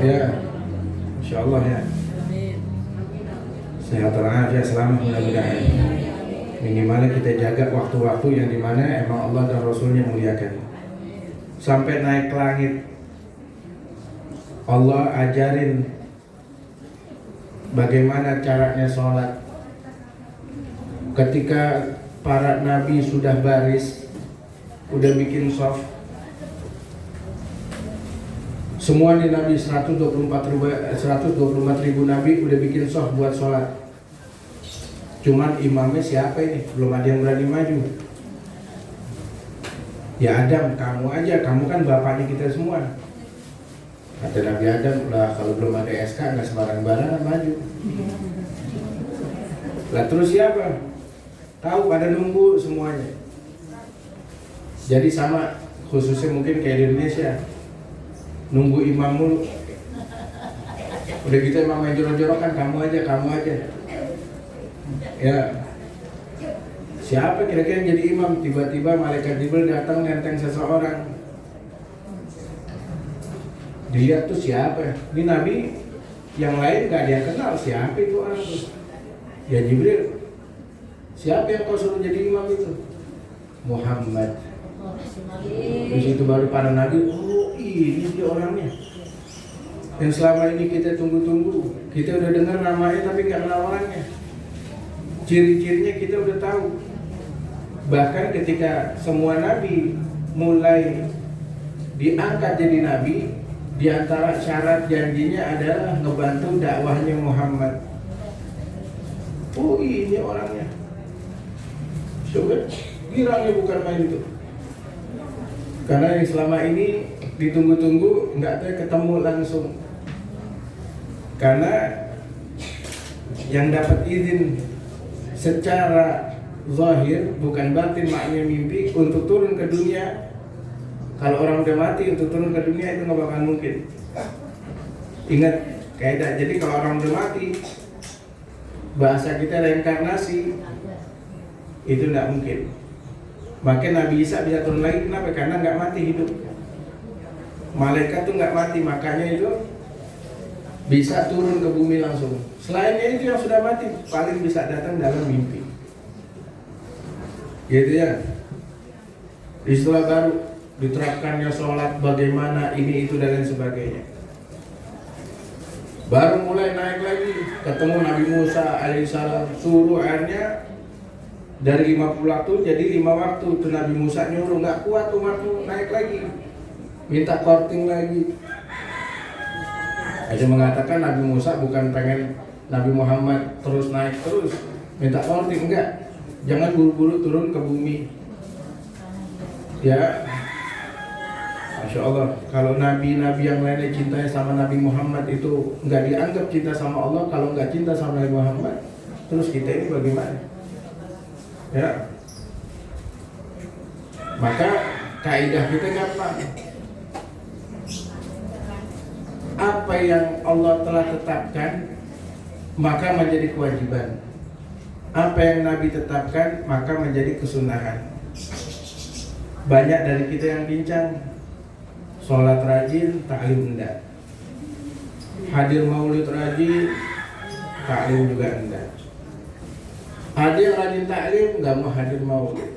Ya, insya Allah ya. Sehat walafiat selamat mudah-mudahan. Minimalnya kita jaga waktu-waktu yang dimana emang Allah dan Rasulnya muliakan. Sampai naik ke langit, Allah ajarin bagaimana caranya sholat. Ketika para nabi sudah baris, udah bikin shaf, Semua nih Nabi 124 ribu Nabi udah bikin soft buat sholat. Cuman imamnya siapa ini? Belum ada yang berani maju. Ya Adam, kamu aja, kamu kan bapaknya kita semua. Kata Nabi Adam, lah kalau belum ada SK nggak sembarang-barangan maju. Lah terus siapa? Tahu pada nunggu semuanya. Jadi sama khususnya mungkin kayak di Indonesia, nunggu imam mulu. Udah gitu emang main jorok-jorokan, kamu aja. Ya, siapa kira-kira yang jadi imam? Tiba-tiba malaikat Jibril datang nenteng seseorang. Dilihat tuh siapa? Ini Nabi, yang lain gak dia kenal. Siapa itu orang tuh? Ya Jibril. Siapa yang kau suruh jadi imam itu? Muhammad. Di situ baru para Nabi, oh ini dia orangnya. Yang selama ini kita tunggu-tunggu. Kita udah dengar namanya tapi gak kenal orangnya. Ciri-cirinya kita udah tahu. Bahkan ketika semua nabi mulai diangkat jadi nabi, di antara syarat janjinya adalah ngebantu dakwahnya Muhammad. Oh ini orangnya. Coba girangnya bukan main itu. Karena yang selama ini ditunggu-tunggu nggak ada ketemu langsung. Karena yang dapat izin secara zahir bukan batin maknanya mimpi untuk turun ke dunia. Kalau orang udah mati untuk turun ke dunia itu nggak bakal mungkin. Ingat kaidah. Jadi kalau orang udah mati, bahasa kita reinkarnasi itu nggak mungkin. Maka Nabi Isa bisa turun lagi, kenapa? Karena nggak mati hidup. Malaikat tuh nggak mati, makanya itu bisa turun ke bumi langsung. Selainnya itu yang sudah mati paling bisa datang dalam mimpi. Gitu ya. Istilah baru diterapkannya sholat bagaimana ini itu dan lain sebagainya. Baru mulai naik lagi ketemu Nabi Musa alaihissalam, suruh airnya dari 50 waktu jadi 5 waktu. Itu Nabi Musa nyuruh, nggak kuat umatmu, naik lagi, minta korting lagi. Aja mengatakan Nabi Musa bukan pengen Nabi Muhammad terus naik terus minta korting, enggak. Jangan buru-buru turun ke bumi. Ya, Masya Allah. Kalau nabi-nabi yang lainnya cintanya sama Nabi Muhammad itu nggak dianggap cinta sama Allah. Kalau nggak cinta sama Nabi Muhammad, terus kita ini bagaimana? Ya. Maka kaidah kita gampang. Apa yang Allah telah tetapkan maka menjadi kewajiban. Apa yang Nabi tetapkan maka menjadi kesunahan. Banyak dari kita yang bincang sholat rajin, taklim enggak. Hadir maulid rajin, taklim juga enggak. Ada yang rajin taklim enggak mau hadir maulid.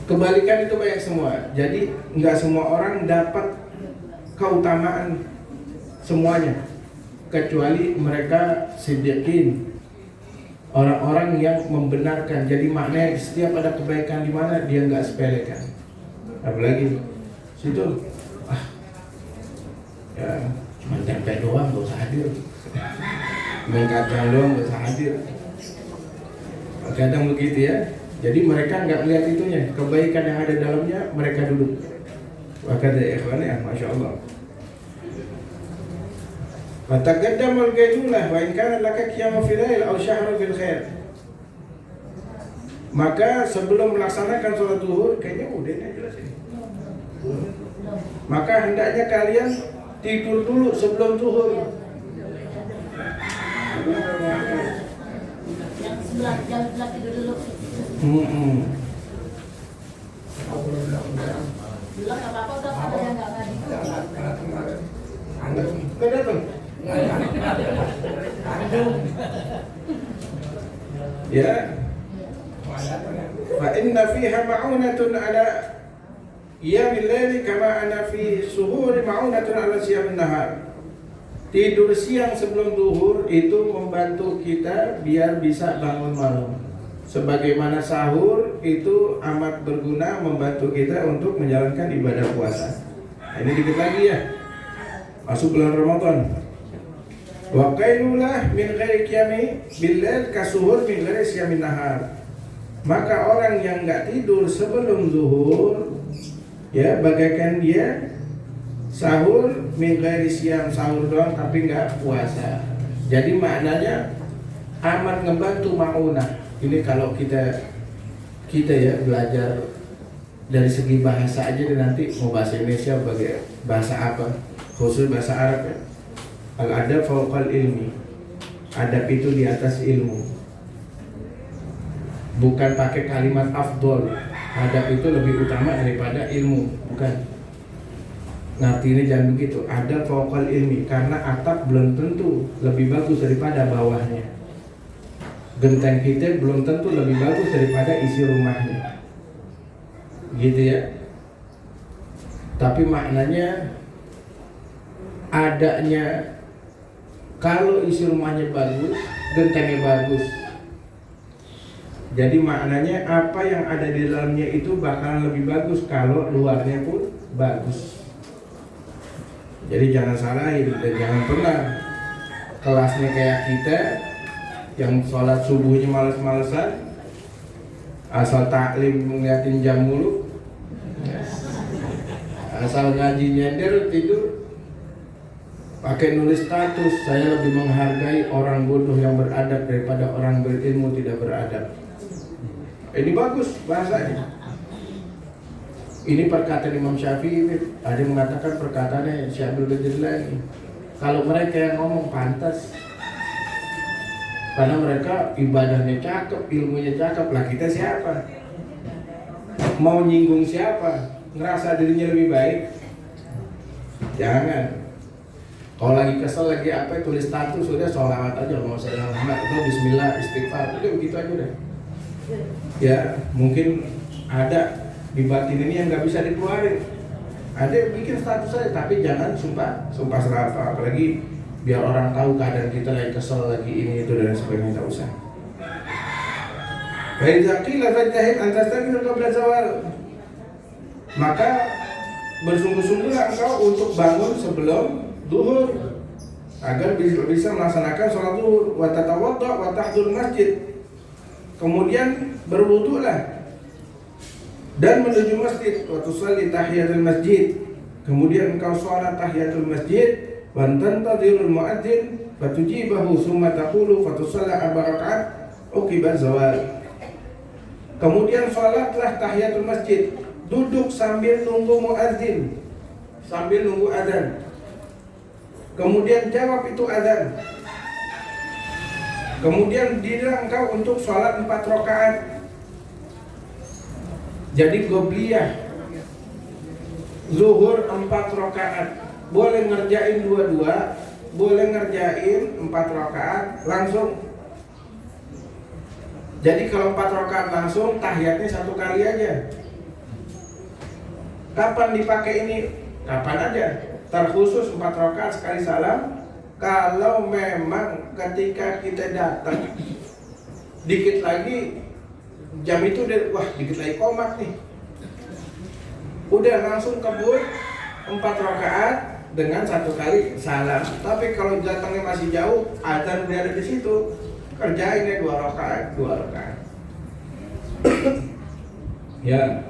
Kebalikan itu banyak semua. Jadi enggak semua orang dapat keutamaan semuanya, kecuali mereka siddiqin, orang-orang yang membenarkan. Jadi maknanya setiap ada kebaikan di mana dia nggak sepelekan. Apalagi situ ya cuma tempe doang nggak usah hadir, main kacang doang nggak usah hadir. Kadang begitu ya. Jadi mereka nggak melihat itunya, kebaikan yang ada dalamnya mereka duduk. Wakada ikhwan ya, Masya Allah. Fataqaddamul gailulah wa in kana laka qiyamu fil lail aw syahru fil khair. Maka sebelum melaksanakan sholat zuhur, kayaknya udah ini jelas ini. Maka hendaknya kalian tidur dulu sebelum zuhur. Yang sebelah tidur dulu. Bilang nggak apa-apa, udah ada yang nggak ngadi. Nggak datang. Ya. Fa inna fiha ma'unatun ala qiyamil laili kama ana fi suhuri ma'unatun ala siyamin nahar. Tidur siang sebelum zuhur itu membantu kita biar bisa bangun malam. Sebagaimana sahur itu amat berguna membantu kita untuk menjalankan ibadah puasa. Ini dikit lagi ya. Masuk bulan Ramadan. Wa qailulah min ghairi qiyami bil-lail kasuhur min ghairi siyamin nahar. Maka orang yang enggak tidur sebelum zuhur ya bagaikan dia sahur min ghairi siyam, sahur doang tapi enggak puasa. Jadi maknanya aman ngebantu maunah. Ini kalau kita ya belajar dari segi bahasa aja dan nanti mau bahasa Indonesia bagai bahasa apa, khusus bahasa Arab ya. Al-adab fawqal ilmi. Adab itu di atas ilmu. Bukan pakai kalimat afdol. Adab itu lebih utama daripada ilmu, bukan. Ngerti ini jangan begitu. Adab fawqal ilmi, karena atap belum tentu lebih bagus daripada bawahnya. Genteng kita belum tentu lebih bagus daripada isi rumahnya. Gitu ya. Tapi maknanya adanya kalau isi rumahnya bagus, gentengnya bagus. Jadi maknanya apa yang ada di dalamnya itu bakalan lebih bagus kalau luarnya pun bagus. Jadi jangan salahin dan jangan pernah kelasnya kayak kita yang sholat subuhnya males-malesan, asal taklim ngeliatin jam mulu, asal ngaji nyender tidur, pakai nulis status saya lebih menghargai orang bodoh yang beradab daripada orang berilmu tidak beradab. Ini bagus bahasanya. Ini perkataan Imam Syafi'i. Ada yang mengatakan perkataannya Syekh Abdul Qadir lagi. Kalau mereka yang ngomong pantas, karena mereka ibadahnya cakep, ilmunya cakep. Lah kita siapa? Mau nyinggung siapa? Ngerasa dirinya lebih baik? Jangan. Kalau lagi kesel lagi apa tulis status sudah sholawat aja, mau saya Muhammad atau Bismillah istighfar, udah begitu aja deh. Ya mungkin ada di batin ini yang nggak bisa dikeluarin. Ada yang bikin status aja, tapi jangan sumpah serapah, apalagi biar orang tahu keadaan kita lagi kesel lagi ini itu dan sebagainya, tak usah. Baik zakil fajtahid an tastaghfir qabla zawal. Maka bersungguh-sungguhlah engkau untuk bangun sebelum zuhur agar bisa melaksanakan sholat zuhur. Wa tatawadda wa tahdhur masjid. Kemudian berwudulah dan menuju masjid. Wa tusalli tahiyatul masjid. Kemudian engkau sholat tahiyatul masjid. Wa tantadhirul muadzin fatujibahu summa taqulu fatusalla arba rakaat uqiba zawal. Kemudian sholatlah tahiyatul masjid, duduk sambil nunggu muadzin, sambil nunggu azan. Kemudian jawab itu azan. Kemudian dirilah engkau untuk sholat 4 rakaat. Jadi qobliyah zuhur 4 rakaat. Boleh ngerjain 2-2, boleh ngerjain 4 rakaat langsung. Jadi kalau 4 rakaat langsung, tahiyatnya 1 kali aja. Kapan dipakai ini? Kapan aja. Terkhusus 4 rakaat sekali salam. Kalau memang ketika kita datang dikit lagi jam itu udah, wah dikit lagi komat nih, udah langsung kebut 4 rakaat dengan 1 kali salam. Tapi kalau datangnya masih jauh, azan udah ada di situ, kerjainnya 2 rakaat. Ya,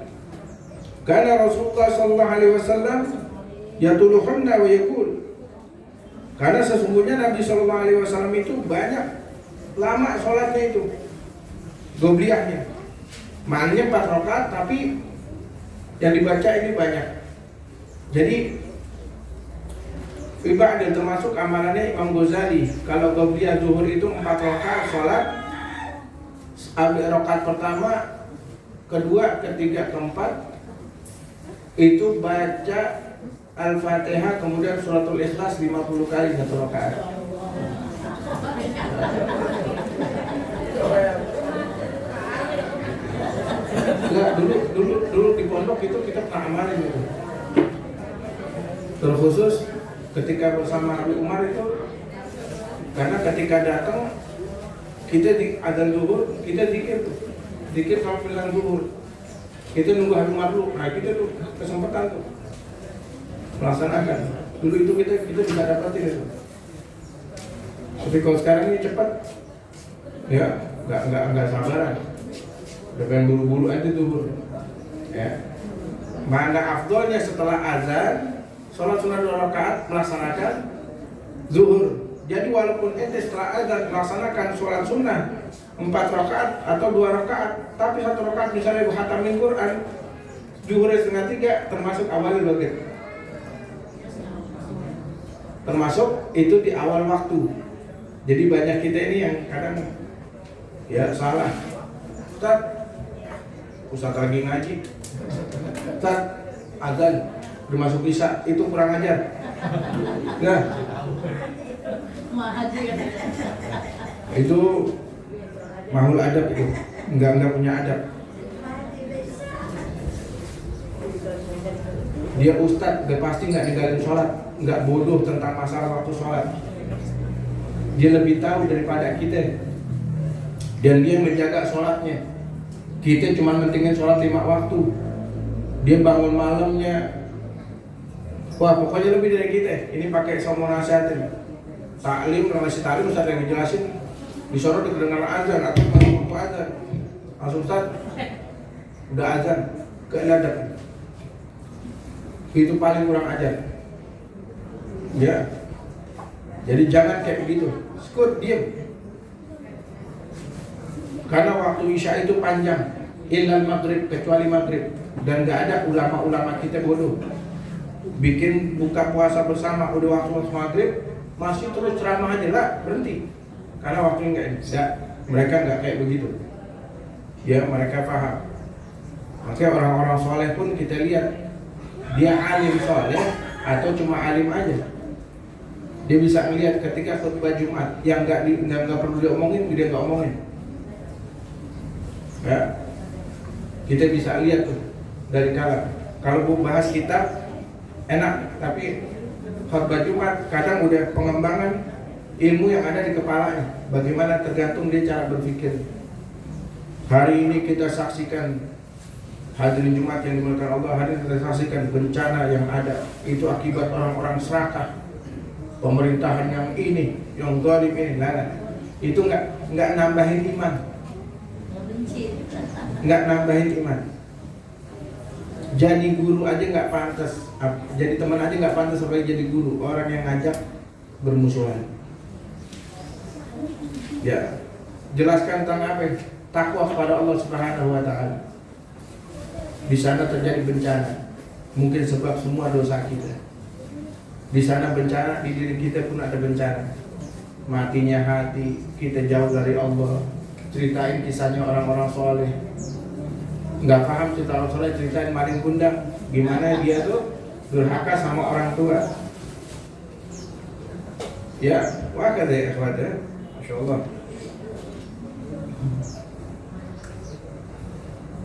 karena Rasulullah sallallahu alaihi wasallam yatuluhunna wa yaqul. Karena sesungguhnya Nabi sallallahu alaihi wasallam itu banyak lama sholatnya itu, gobliyahnya. Maknanya 4 rakaat tapi yang dibaca ini banyak. Jadi ibadah termasuk amalannya Imam Ghazali. Kalau qobliyah zuhur itu 4 rakaat sholat, rakaat pertama, kedua, ketiga, keempat itu baca Al-Fatihah kemudian suratul Ikhlas 50 kali 1 rakaat. Enggak, dulu di pondok itu kita pernah amalin itu. Terkhusus ketika bersama Nabi Umar itu, karena ketika datang kita di azan zuhur, kita zikir sampai zuhur. Kita nunggu Habib Umar dulu. Nah kita tuh kesempatan tuh. melaksanakan. Dulu itu kita bisa dapatin itu. Tapi kalau sekarang ini cepat, ya nggak sabaran. Udah pengen buru-buru aja zuhur. Ya. Mana afdolnya setelah azan, sholat sunnah 2 rakaat melaksanakan zuhur. Jadi walaupun ente setelah azan melaksanakan sholat sunnah 4 rakaat atau 2 rakaat, tapi 1 rakaat misalnya khatamin Quran, zuhur setengah 3 termasuk awal maghrib. Termasuk itu di awal waktu. Jadi banyak kita ini yang kadang ya salah. Ustaz lagi ngaji, Ustaz azan udah masuk isya, itu kurang ajar. Nah, itu mahul adab itu, enggak punya adab. Dia ustadz, dia pasti nggak ninggalin sholat, nggak bodoh tentang masalah waktu sholat. Dia lebih tahu daripada kita, dan dia menjaga sholatnya. Kita cuma mentingin sholat 5 waktu. Dia bangun malamnya, wah pokoknya lebih dari kita. Ini pakai somo nasihatin. Taklim, ngasih taklim, Ustaz yang ngejelasin. Disorot kedengaran azan atau waktu azan. Langsung Ustaz, udah azan, keadab. Itu paling kurang ajar. Ya. Jadi jangan kayak begitu. Skut, diam. Karena waktu isya itu panjang, ilal maghrib, kecuali maghrib. Dan gak ada ulama-ulama kita bodoh bikin buka puasa bersama udah waktu maghrib masih terus ceramah aja lah, berhenti. Karena waktunya mereka gak kayak begitu. Ya, mereka paham. Makanya orang-orang soleh pun kita lihat, dia alim soleh atau cuma alim aja. Dia bisa melihat ketika khutbah Jumat yang gak perlu diomongin, dia gak omongin. Ya, kita bisa lihat tuh dari kalau mau bahas kitab enak, tapi khutbah Jumat kadang udah pengembangan ilmu yang ada di kepalanya. Bagaimana tergantung dia cara berpikir. Hari ini kita saksikan hadirin Jumat yang dimuliakan Allah, hari ini kita saksikan bencana yang ada. Itu akibat orang-orang serakah, pemerintahan yang ini, yang zalim ini. Nah, itu nggak nambahin iman. Nggak nambahin iman. Jadi guru aja nggak pantas, jadi teman aja nggak pantas sampai jadi guru. Orang yang ngajak bermusuhan. Ya, jelaskan tentang apa? Takwa kepada Allah Subhanahu Wa Taala. Di sana terjadi bencana, mungkin sebab semua dosa kita. Di sana bencana, di diri kita pun ada bencana. Matinya hati, kita jauh dari Allah. Ceritain kisahnya orang-orang soleh. Nggak paham cerita orang soleh, ceritain maling kundang. Gimana dia tuh durhaka sama orang tua. Ya, wah kata ya ikhwata, Masya Allah.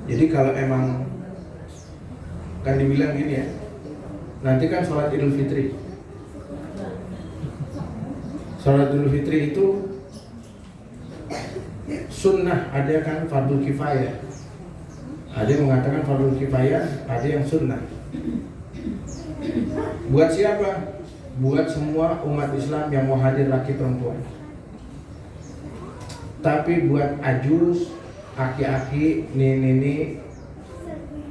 Jadi kalau emang kan dibilang gini ya, nanti kan sholat Idul Fitri. Sholat Idul Fitri itu sunnah, ada kan fardhu kifayah. Ada yang mengatakan fardhu kifayah, ada yang sunnah. Buat siapa? Buat semua umat Islam yang mau hadir, laki perempuan. Tapi buat ajus, aki-aki, nini,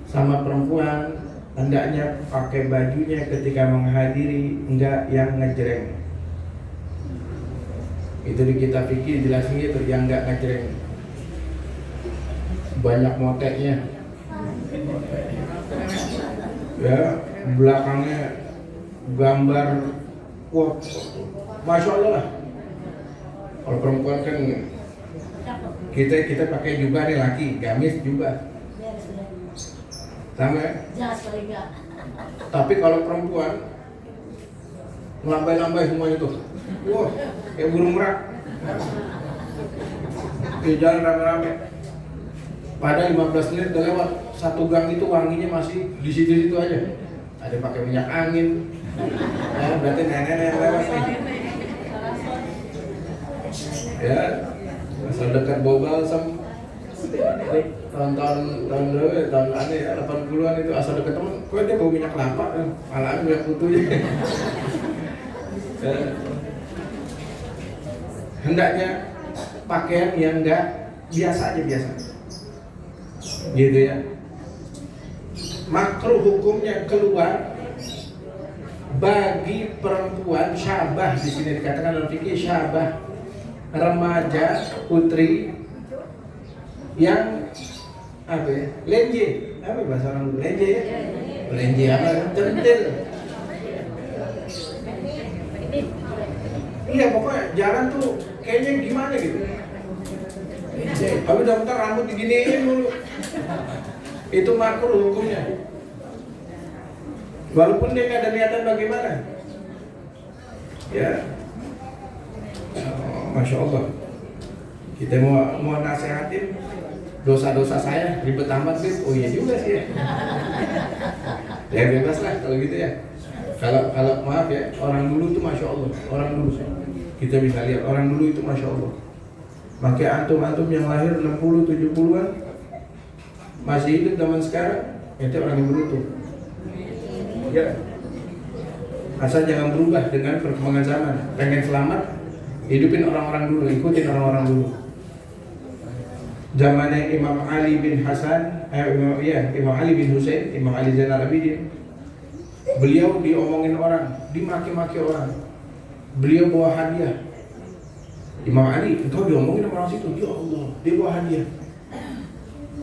sama perempuan, hendaknya pakai bajunya ketika menghadiri, enggak yang ngejreng. Itu di kitab fikih jelasin gitu, yang enggak ngejreng. Banyak moteknya. Ya, belakangnya gambar, wah, Masya Allah lah. Kalau perempuan kan kita pakai jubah nih, laki, gamis jubah. Sama ya? Tapi kalau perempuan ngelambai-lambai semuanya tuh. Wah, kayak burung merak. Di jalan rame-rame. Pada 15 menit udah lewat, satu gang itu wanginya masih di situ-situ aja. Ada pakai minyak angin. Ya, berarti nenek-nenek yang lewat nih. Ya, asal dekat bau balsam. tahun aneh 80-an itu asal deket temen, kok dia bau minyak kelapa kan, malah minyak putunya. Hendaknya pakaian yang enggak biasa aja biasa, gitu ya. Makruh hukumnya keluar bagi perempuan syabah, di sini dikatakan dalam fikih syabah, remaja putri yang apa ya, lenje, apa bahasa orang dulu, lenje ya, lenje apa, centil. Iya pokoknya jalan tuh kayaknya gimana gitu. Tapi dokter rambut diginiin dulu. Itu makruh hukumnya. Walaupun dia nggak ada niatan bagaimana. Ya. Masya Allah. Kita mau nasihatin dosa-dosa saya ribet amat sih. Oh iya juga sih ya. Ya bebas lah kalau gitu ya. Kalau maaf ya, orang dulu tuh Masya Allah. Orang dulu kita bisa lihat orang dulu itu Masya Allah. Makanya antum yang lahir 60, 70-an masih hidup zaman sekarang, itu orang yang beruntung. Ya. Asal jangan berubah dengan perkembangan zaman. Pengen selamat, hidupin orang-orang dulu, ikutin orang-orang dulu. Zamannya Imam Ali bin Hasan, Imam Ali bin Husain, Imam Ali Zainal Abidin. Beliau diomongin orang, dimaki-maki orang. Beliau bawa hadiah. Imam Ali, engkau diomongin sama orang situ, ya Allah, dia bawa hadiah.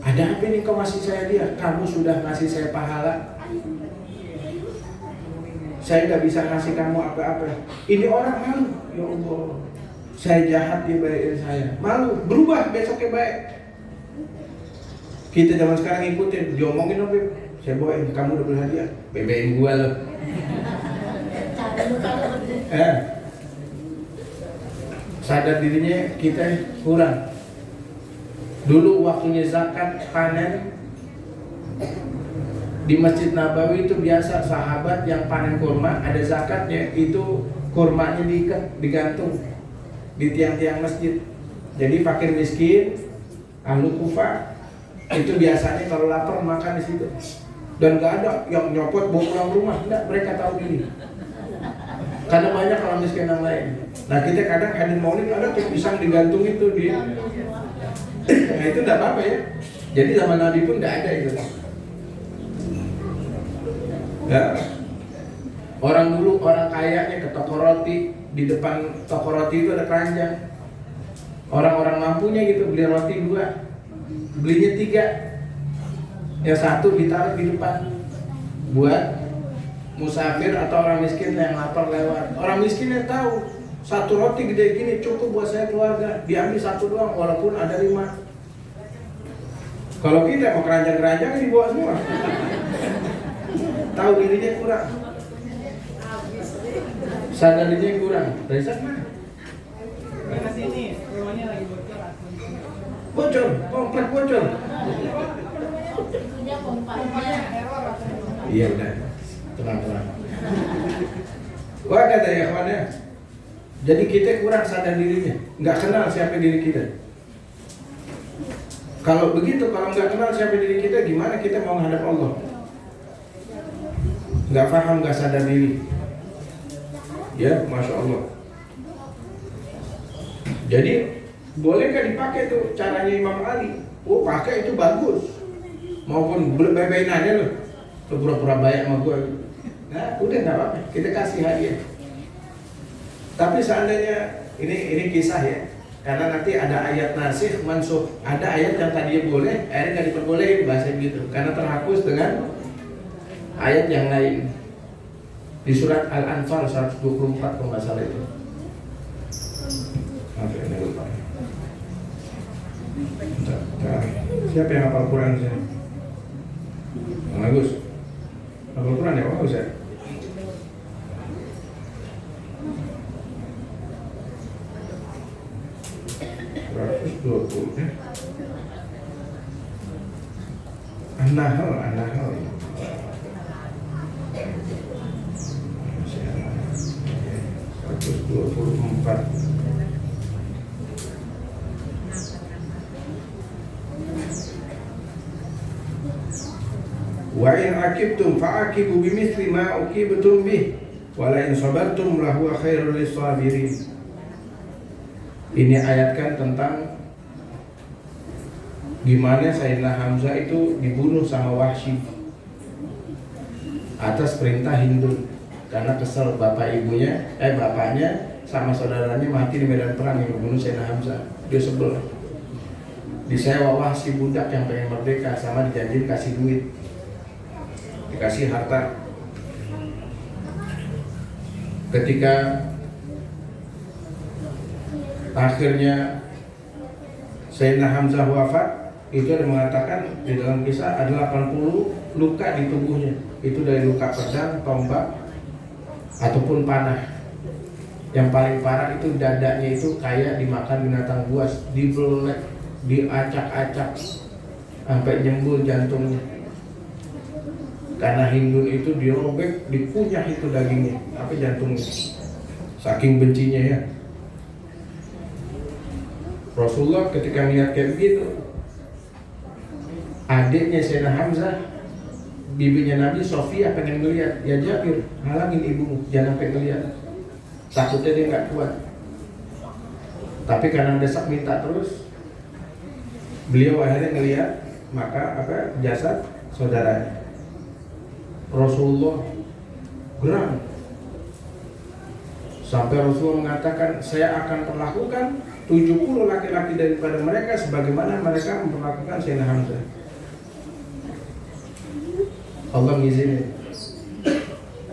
Ada apa nih kau ngasih saya hadiah? Kamu sudah ngasih saya pahala. Saya nggak bisa ngasih kamu apa-apa. Ini orang malu, ya Allah. Saya jahat, dia baikin saya. Malu, berubah besoknya baik. Kita zaman sekarang ngikutin, diomongin dong, Beb. Saya bawain, kamu udah beli hadiah. BBM gua loh. Sadar dirinya kita kurang. Dulu waktunya zakat panen di Masjid Nabawi itu biasa sahabat yang panen kurma, ada zakatnya, itu kurmanya diikat, digantung di tiang-tiang masjid. Jadi fakir miskin, ahlu Kufah itu biasanya kalau lapar makan di situ. Dan gak ada yang nyopot bawa pulang rumah, enggak, mereka tahu diri. Karena banyak orang miskin yang lain. Nah kita kadang hadir maulid ada tuh pisang digantung itu di. Nah itu enggak apa-apa ya. Jadi zaman Nabi pun enggak ada itu. Ya. Orang dulu orang kayanya ke toko roti, di depan toko roti itu ada keranjang. Orang-orang mampunya gitu beli roti 2, belinya 3. Yang 1 ditaruh di depan buat musafir atau orang miskin yang lapar lewat. Orang miskinnya tahu 1 roti gede gini cukup buat saya keluarga, diambil 1 doang walaupun ada 5. Kalau kita mau keranjang-keranjang dibawa semua. Tahu dirinya kurang, sadar dirinya kurang. Dari sana sini rumahnya lagi bocor, komplek bocor. Iya udah, tenang. Wah kata ya kawannya. Jadi kita kurang sadar dirinya, nggak kenal siapa diri kita. Kalau begitu, kalau nggak kenal siapa diri kita, gimana kita mau menghadap Allah? Nggak paham, nggak sadar diri. Ya, Masya Allah. Jadi boleh nggak dipakai tuh caranya Imam Ali? Oh pakai itu bagus. Maupun baik-baik aja loh, pura-pura baik sama gue. Nah udah nggak apa-apa, kita kasih hadiah. Tapi seandainya ini kisah ya, karena nanti ada ayat nasikh mansukh, ada ayat yang tadinya boleh, akhirnya nggak diperbolehin bahasa begitu, karena terhapus dengan ayat yang lain di surat Al-Anfal 124 kalau nggak salah itu. Oke, ini lupa. Siapa yang hafal Quran di sini? Bagus. Hafal Quran ya, bagus ya. An-Nahl. 124. in aqibtum fa'aqibu bimithli ma uqibtum bih wa la in sabartum lahu khairul lisabirin. Ini ayat kan tentang gimana Sayyidina Hamzah itu dibunuh sama Wahsy atas perintah Hindun karena kesel bapaknya sama saudaranya mati di medan perang yang membunuh Sayyidina Hamzah. Dia sebel, disewa Wahsy budak yang pengen merdeka sama dijanjiin kasih duit, dikasih harta. Ketika akhirnya Sayyidina Hamzah wafat, itu ada mengatakan di dalam kisah ada 80 luka di tubuhnya. Itu dari luka pedang, tombak, ataupun panah. Yang paling parah itu dadanya itu kayak dimakan binatang buas, dibelek, diacak-acak sampai nyembul jantungnya. Karena Hindun itu dirobek, dikunyah itu dagingnya, apa jantungnya. Saking bencinya ya. Rasulullah ketika melihat kayak begitu, adiknya Sayyidina Hamzah, bibinya Nabi Sofia pengen ngeliat, ya Jabir, halangin ibumu, jangan sampai ngeliat. Takutnya dia nggak kuat. Tapi karena desak minta terus, beliau akhirnya ngeliat maka jasad saudaranya. Rasulullah geram. Sampai Rasulullah mengatakan, saya akan perlakukan 70 laki-laki daripada mereka sebagaimana mereka memperlakukan Sayyidina Hamzah. Allah ngizinin,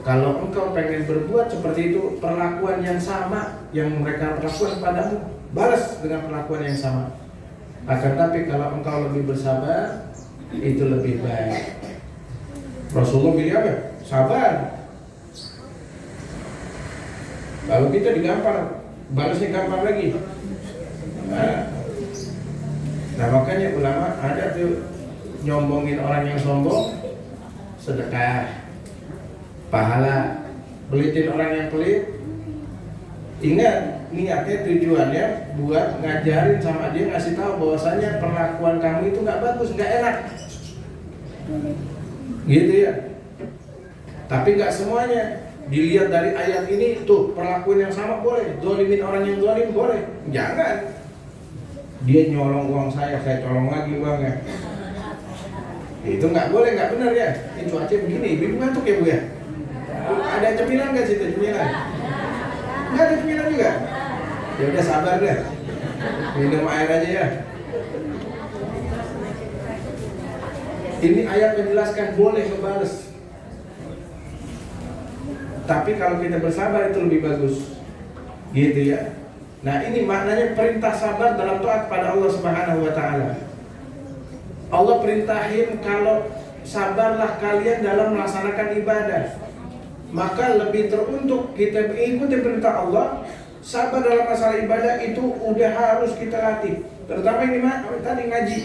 kalau engkau pengen berbuat seperti itu, perlakuan yang sama yang mereka perlakukan padamu, balas dengan perlakuan yang sama. Akan tapi kalau engkau lebih bersabar, itu lebih baik. Rasulullah bilang apa? Sabar. Kalau kita digampar, balasnya gampar lagi. Nah makanya ulama ada tuh nyombongin orang yang sombong, sedekah, pahala. Pelitin orang yang pelit, ingat niatnya tujuannya buat ngajarin sama dia, ngasih tahu bahwasanya perlakuan kamu itu nggak bagus, nggak enak, gitu ya. Tapi nggak semuanya. Dilihat dari ayat ini tuh perlakuan yang sama boleh, zalimin orang yang zalim boleh, jangan. Dia nyolong uang saya colong lagi uangnya. Itu nggak boleh, nggak benar ya. Ini cuaca begini, ibu ngantuk ya bu ya. Ada cemilan nggak situ cemilan? Nggak ada cemilan juga. Ya udah sabar deh. Minum air aja ya. Ini ayat menjelaskan boleh ngebales. Tapi kalau kita bersabar itu lebih bagus. Gitu ya. Nah ini maknanya perintah sabar dalam taat pada Allah Subhanahu wa ta'ala. Allah perintahin kalau sabarlah kalian dalam melaksanakan ibadah. Maka lebih teruntuk kita mengikuti perintah Allah. Sabar dalam masalah ibadah itu udah harus kita latih. Terutama ini tadi ngaji,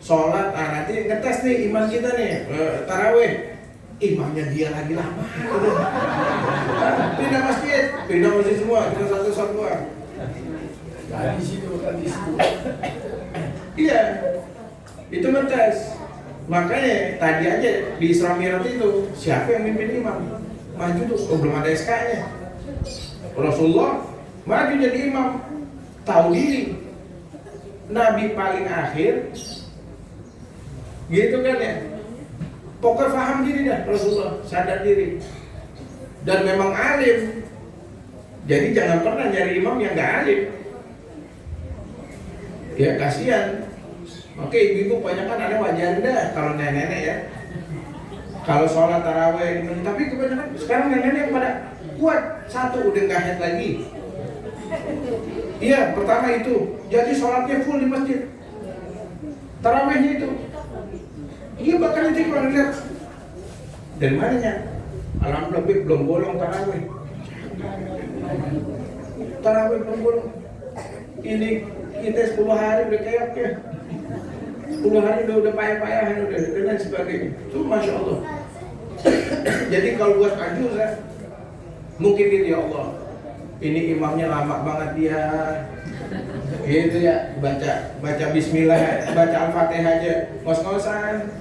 sholat, nanti ngetes nih iman kita nih, tarawih. Imamnya dia lagi lama. Pindah masjid semua, kita satu doang. Di situ bukan di situ. Iya, itu ngetes. Makanya tadi aja di Isra Mi'raj itu siapa yang mimpin imam? Maju tuh, belum ada SK-nya. Rasulullah maju jadi imam, tahu diri. Nabi paling akhir, gitu kan ya. Pokoknya paham diri dah Rasulullah, sadar diri. Dan memang alim. Jadi jangan pernah nyari imam yang gak alim. Ya kasihan. Oke, ibu-ibu banyak kan ada wajanda kalau nenek-nenek ya. Kalau sholat tarawih, tapi kebanyakan sekarang nenek-nenek yang pada kuat, satu udah gak head lagi. Iya, pertama itu. Jadi sholatnya full di masjid. Tarawihnya itu. Iya bahkan nanti kalau lihat dari mananya, alhamdulillah belum bolong tarawih belum bolong. Ini kita 10 hari udah kayak ya, 10 hari udah payah-payahan udah dan sebagainya. Itu masya Allah. Jadi kalau buat ajuz ya, mungkin gitu ya Allah. Ini imamnya lama banget dia. Gitu ya, baca bismillah, baca Al-Fatihah aja ngos-ngosan.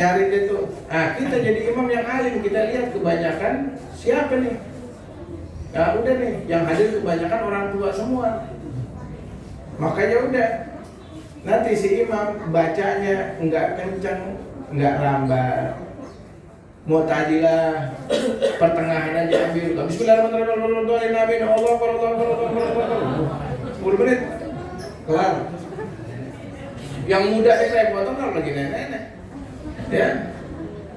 nyari dia tuh. Nah, kita jadi imam yang alim, kita lihat kebanyakan siapa nih? Ya udah nih, yang hadir kebanyakan orang tua semua. Makanya udah, nanti si imam bacanya enggak kencang, enggak lambat. Mu'tadilah, pertengahan aja ambil. Bismillahirrahmanirrahim. Allah 10 menit kelar. Yang muda saya potong kalau lagi nenek-nenek. Ya.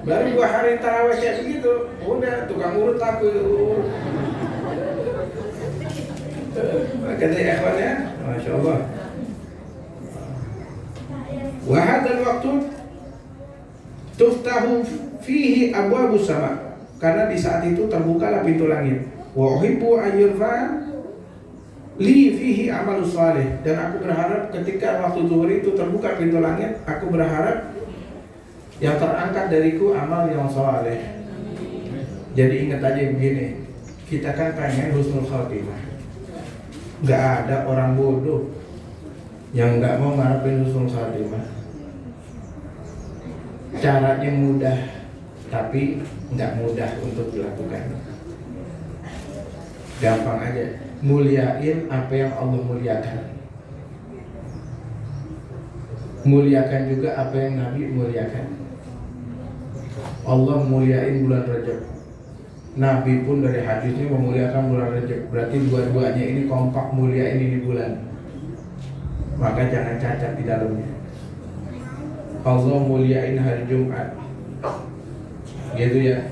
Baru 2 hari tarawih kayak begitu, udah tukang urut aku urut. Kata ikhwan ya, Masya Allah. Wa hadzal waqtu tuftahu fihi abwabus sama, karena di saat itu terbukalah pintu langit. Wa uhibbu an yurfa li fihi amalus salih, dan aku berharap ketika waktu zuhur itu terbuka pintu langit, aku berharap yang terangkat dariku amal yang saleh. Jadi ingat aja begini, kita kan pengen husnul khatimah. Gak ada orang bodoh yang gak mau ngarepin husnul khatimah. Caranya mudah, tapi gak mudah untuk dilakukan. Gampang aja, muliain apa yang Allah muliakan. Muliakan juga apa yang Nabi muliakan. Allah muliain bulan Rajab, Nabi pun dari hadisnya memuliakan bulan Rajab. Berarti dua-duanya ini kompak muliain ini bulan. Maka jangan cacat di dalamnya. Allah muliain hari Jumat, gitu ya.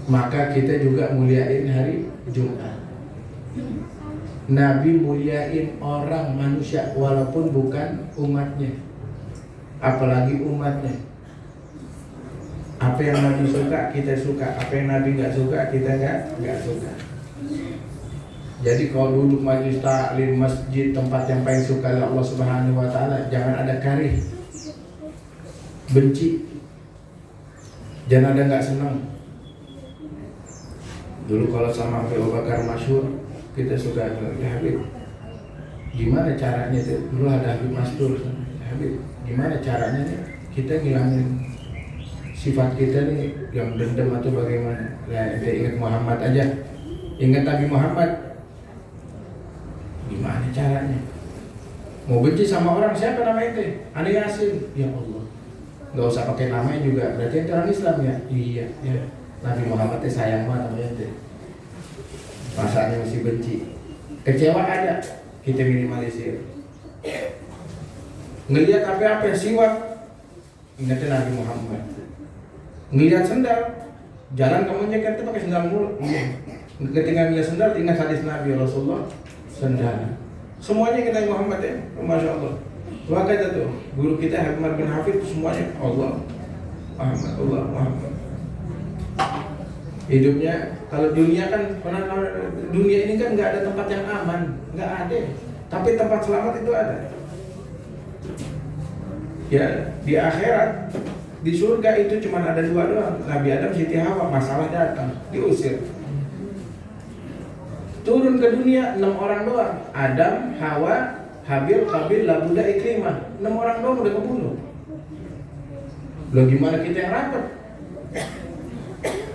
Maka kita juga muliain hari Jumat. Nabi muliain orang manusia walaupun bukan umatnya, apalagi umatnya. Apa yang Nabi suka kita suka, apa yang Nabi nggak suka kita nggak suka. Jadi kalau duduk majlis taklim masjid, tempat yang paling suka oleh Allah Subhanahu Wa Taala, jangan ada karih, benci, jangan ada nggak senang. Dulu kalau sama Abu Bakar masyhur, kita suka ya Habib, gimana caranya tuh? Dulu ada Habib Mastur, ya Habib, gimana caranya nih kita ngilangin sifat kita nih yang dendam atau bagaimana? Nah, ente ingat Muhammad aja, ingat Nabi Muhammad. Gimana caranya? Mau benci sama orang siapa nama ente? Ane Yasin. Ya Allah, nggak usah pakai namanya juga. Berarti ente orang Islam ya? Iya. Ya. Nabi Muhammad sayang banget sama ente. Masanya masih benci. Kecewa ada, kita minimalisir. Ngelihat apa-apa siwak, ingatnya Nabi Muhammad. Ngelihat sendal, jalan kamu nyeker pakai sendal mulu. Ketika ngelihat sendal, ingat hadis Nabi Rasulullah, sendal. Semuanya kita Muhammad ya, Masya Allah. Maka itu tuh, guru kita Ahmad bin Hafid semuanya Allah, Muhammad. Hidupnya, kalau dunia kan, dunia ini kan nggak ada tempat yang aman, nggak ada. Tapi tempat selamat itu ada. Ya, di akhirat. Di surga itu cuma ada 2 doang, Nabi Adam, Siti Hawa. Masalah datang, diusir. Turun ke dunia 6 orang doang, Adam, Hawa, Habil, Qabil, Labuda, Ikrimah. 6 orang doang udah kebunuh. Loh gimana kita yang rapat?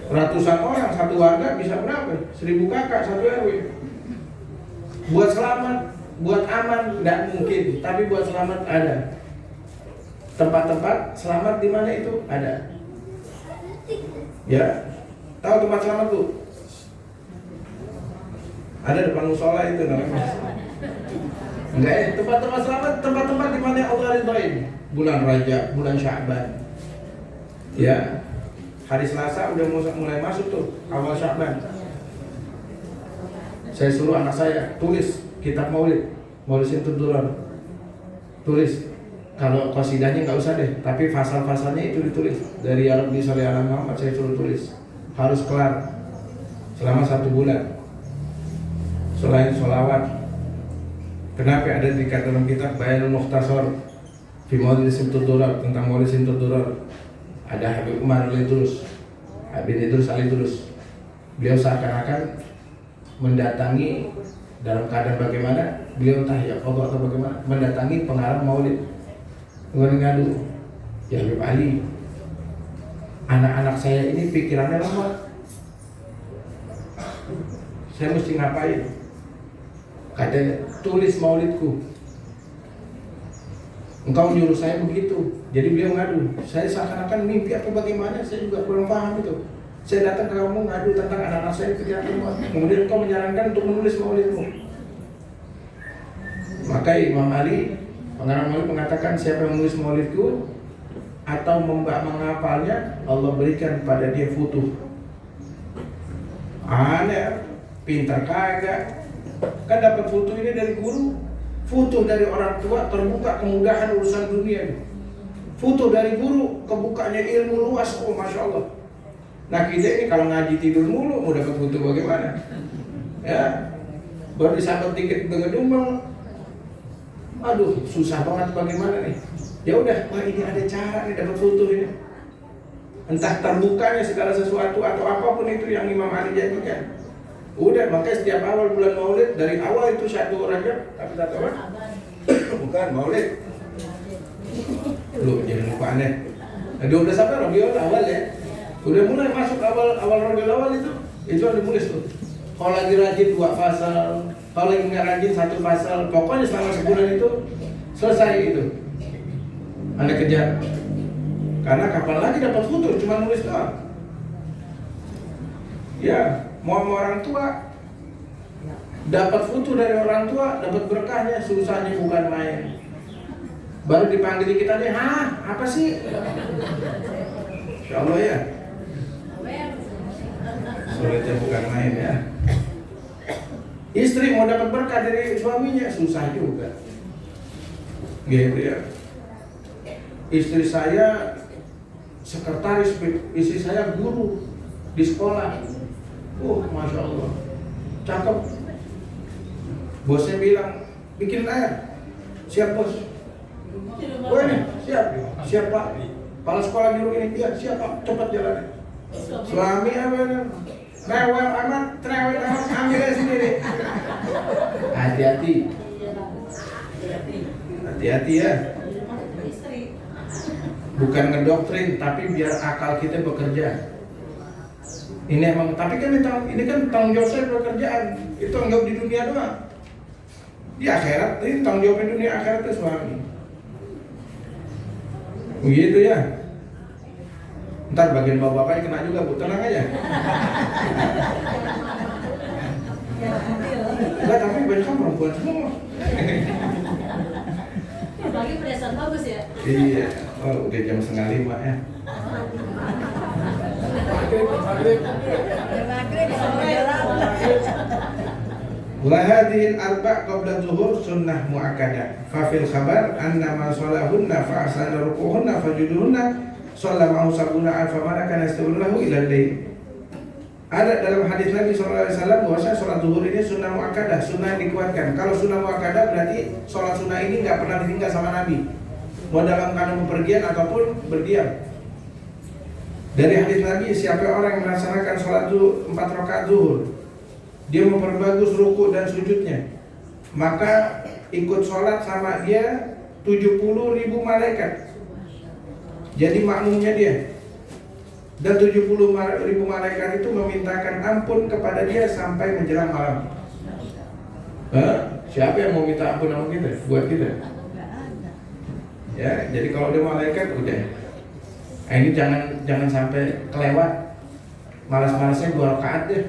Ratusan orang, satu warga bisa berapa? 1000 kakak, 1 RW. Buat selamat, buat aman, nggak mungkin. Tapi buat selamat ada. Tempat-tempat selamat di mana itu ada. Ya, tahu tempat selamat tuh? Ada depan musola itu namanya. Enggak ya, tempat-tempat selamat, tempat-tempat di mana Allah ridhoin. Bulan Rajab, bulan Sya'ban. Ya, hari Selasa udah mulai masuk tuh, awal Sya'ban. Saya suruh anak saya tulis kitab Maulid, Maulid Sintudurar. Tulis. Kalau qasidahnya nggak usah deh, tapi fasal-fasalnya itu ditulis. Dari Ya Rabbi Shalli ala Muhammad saya suruh tulis. Harus kelar selama 1 bulan. Selain sholawat, kenapa ada dikat dalam kitab Bayanul Mukhtasar fi Maulid Sintudurar, tentang Maulid Sintudurar. Ada Habib Umar Al-Idrus, Habib Idrus Al-Idrus. Beliau seakan-akan mendatangi dalam keadaan bagaimana? Beliau entah ya qadha atau bagaimana, mendatangi pengarang Maulid. Ngadu, Ya Habib Ali, anak-anak saya ini pikirannya lemot. Saya mesti ngapain? Katanya, tulis maulidku. Engkau nyuruh saya begitu. Jadi beliau ngadu. Saya seakan-akan mimpi apa bagaimana, saya juga kurang paham itu. Saya datang ke kamu ngadu tentang anak-anak saya pikiran lemot. Kemudian engkau menyarankan untuk menulis maulidmu. Maka Imam Ali, pengarang maulid mengatakan, siapa yang menulis maulidku atau menghafalnya, Allah berikan pada dia futuh. Aneh, pintar kagak. Kan dapat futuh ini dari guru, futuh dari orang tua, terbuka kemudahan urusan dunia. Futuh dari guru, kebukanya ilmu luas. Oh Masya Allah. Nah kita ini kalau ngaji tidur mulu, mau dapat futuh bagaimana? Ya, baru disabet dikit dengan dumel. Aduh, susah banget bagaimana nih. Ya udah, wah ini ada cara nih dapat futuh ini. Entah terbukanya segala sesuatu atau apapun itu yang Imam Ali janjikan. Udah, makanya setiap awal bulan Maulid, dari awal itu 1 Rajab, tapi tak tahu bukan Maulid. Lu jangan lupa aneh. Nah, 12 apa Rabiul Awal ya. Udah mulai masuk awal Rabiul Awal itu ada tulis tuh. Kalau lagi rajin 2 pasal, kalau lagi nggak rajin 1 pasal, pokoknya selama sebulan itu selesai itu. Anda kejar. Karena kapan lagi dapat futur, cuma nulis doang. Ya, mau orang tua dapat futur dari orang tua, dapat berkahnya, susahnya bukan main. Baru dipanggil kita deh, hah, apa sih? Insya Allah ya. Sulitnya bukan main ya. Istri mau dapat berkah dari suaminya, susah juga. Gitu ya. Istri saya sekretaris, istri saya guru di sekolah. Masya Allah, cakep. Bosnya bilang, bikin air. Siap bos. Oh ini, siap pak. Kepala sekolah nyuruh ini, iya siap pak, cepat jalan. Suami apa? Rewel amat, ambil aja sendiri. Hati-hati. Hati-hati ya. Bukan ngedoktrin, tapi biar akal kita bekerja. Ini emang, tapi kan ini kan tanggung jawab saya pekerjaan. Itu tanggung jawab di dunia doang. Di akhirat, ini tanggung jawab di dunia akhirat itu suami. Begitu ya. Ntar bagian bapak-bapaknya kena juga, Bu, tenang aja. Enggak, tapi banyak kan perempuan semua. Bagi perhiasan bagus ya. Iya, udah jam 4:30 ya. Wa hadhil arba' qabla zuhur sunnah muakkadah. Fa fil khabar anna ma salahunna fa asana rukuhunna fajuduhunna sallama sabuna alfa malaka nastaghfiruhu ila al-lail. Ada dalam hadis Nabi SAW bahwa sholat zuhur ini sunnah muakkadah, sunnah yang dikuatkan. Kalau sunnah muakkadah berarti sholat sunnah ini nggak pernah ditinggal sama Nabi, mau dalam keadaan bepergian ataupun berdiam. Dari hadis Nabi, siapa orang yang melaksanakan sholat 4 rakaat zuhur, dia memperbagus ruku dan sujudnya, maka ikut sholat sama dia 70.000 malaikat. Jadi makmumnya dia. Dan 70.000 malaikat itu memintakan ampun kepada dia sampai menjelang malam. Siapa yang mau minta ampun sama kita? Buat kita. Ya, jadi kalau dia malaikat udah. Nah, ini jangan sampai kelewat. Malas-malasnya 2 rakaat deh.